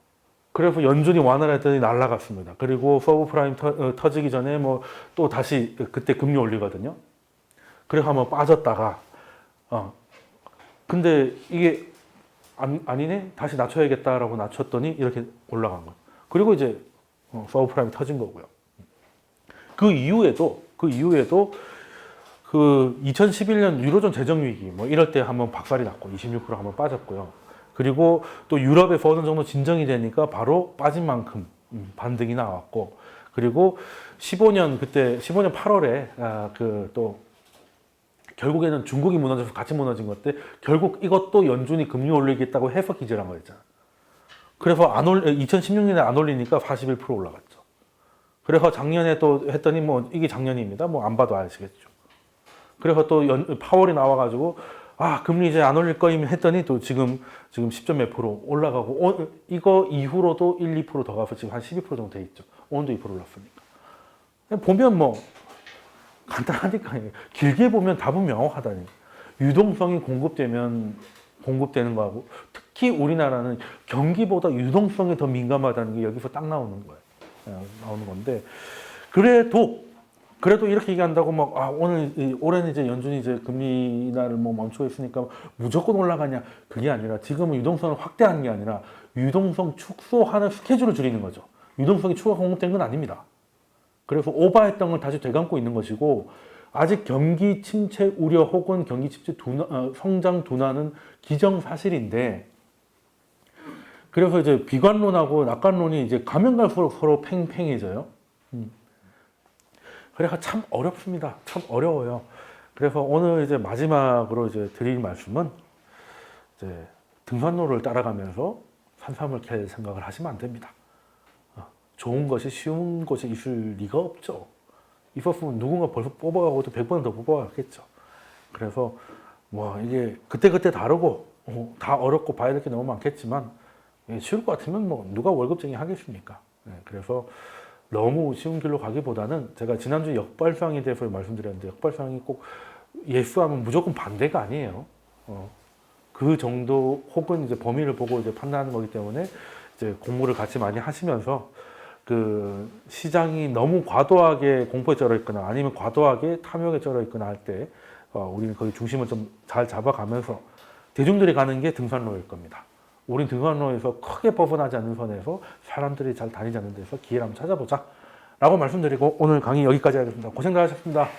A: 그래서 연준이 완화를 했더니 날아갔습니다. 그리고 서브프라임 터지기 전에 뭐 또 다시 그때 금리 올리거든요. 그래서 한번 빠졌다가 근데 이게 아니네? 다시 낮춰야겠다라고 낮췄더니 이렇게 올라간 거예요. 그리고 이제 서브프라임이 터진 거고요. 그 이후에도 그 2011년 유로존 재정 위기 뭐 이럴 때 한번 박살이 났고 26% 한번 빠졌고요. 그리고 또 유럽에서 어느 정도 진정이 되니까 바로 빠진 만큼 반등이 나왔고, 그리고 15년 8월에 그 또 결국에는 중국이 무너져서 같이 무너진 건데 결국 이것도 연준이 금리 올리겠다고 해서 기절한 거였잖아. 그래서 2016년에 안 올리니까 41% 올라갔죠. 그래서 작년에 또 했더니 뭐 이게 작년입니다. 뭐 안 봐도 아시겠죠. 그래서 또 파월이 나와가지고 금리 이제 안 올릴 거임 했더니 또 지금 10점 몇 프로 올라가고 이거 이후로도 1, 2%더 가서 지금 한 12% 정도 돼 있죠. 오늘도 2% 올랐으니까. 보면 뭐 간단하니까 길게 보면 답은 명확하다니. 유동성이 공급되는 거하고 특히 우리나라는 경기보다 유동성이 더 민감하다는 게 여기서 딱 나오는 거예요. 나오는 건데 그래도 이렇게 얘기한다고 막 올해는 이제 연준이 이제 금리 인하를 뭐 멈추고 있으니까 무조건 올라가냐, 그게 아니라 지금은 유동성을 확대하는 게 아니라 유동성 축소하는 스케줄을 줄이는 거죠. 유동성이 추가 공급된 건 아닙니다. 그래서 오버했던 걸 다시 되감고 있는 것이고, 아직 경기 침체 우려 혹은 경기 침체 성장 둔화는 기정사실인데, 그래서 이제 비관론하고 낙관론이 이제 가면 갈수록 서로 팽팽해져요. 그래서 참 어렵습니다. 참 어려워요. 그래서 오늘 이제 마지막으로 이제 드릴 말씀은 이제 등산로를 따라가면서 산삼을 캘 생각을 하시면 안 됩니다. 좋은 것이 쉬운 곳에 있을 리가 없죠. 있었으면 누군가 벌써 뽑아가고도 100번 더 뽑아갔겠죠. 그래서 뭐 이게 그때그때 다르고 다 어렵고 봐야 될 게 너무 많겠지만 쉬울 것 같으면 뭐 누가 월급쟁이 하겠습니까? 그래서 너무 쉬운 길로 가기보다는 제가 지난주 역발상에 대해서 말씀드렸는데 역발상이 꼭 예수하면 무조건 반대가 아니에요. 그 정도 혹은 이제 범위를 보고 이제 판단하는 거기 때문에 이제 공부를 같이 많이 하시면서 그 시장이 너무 과도하게 공포에 쩔어 있거나 아니면 과도하게 탐욕에 쩔어 있거나 할 때 우리는 거기 중심을 좀 잘 잡아가면서 대중들이 가는 게 등산로일 겁니다. 우린 등산로에서 크게 벗어나지 않는 선에서 사람들이 잘 다니지 않는 데서 기회를 한번 찾아보자 라고 말씀드리고 오늘 강의 여기까지 하겠습니다. 고생들 하셨습니다.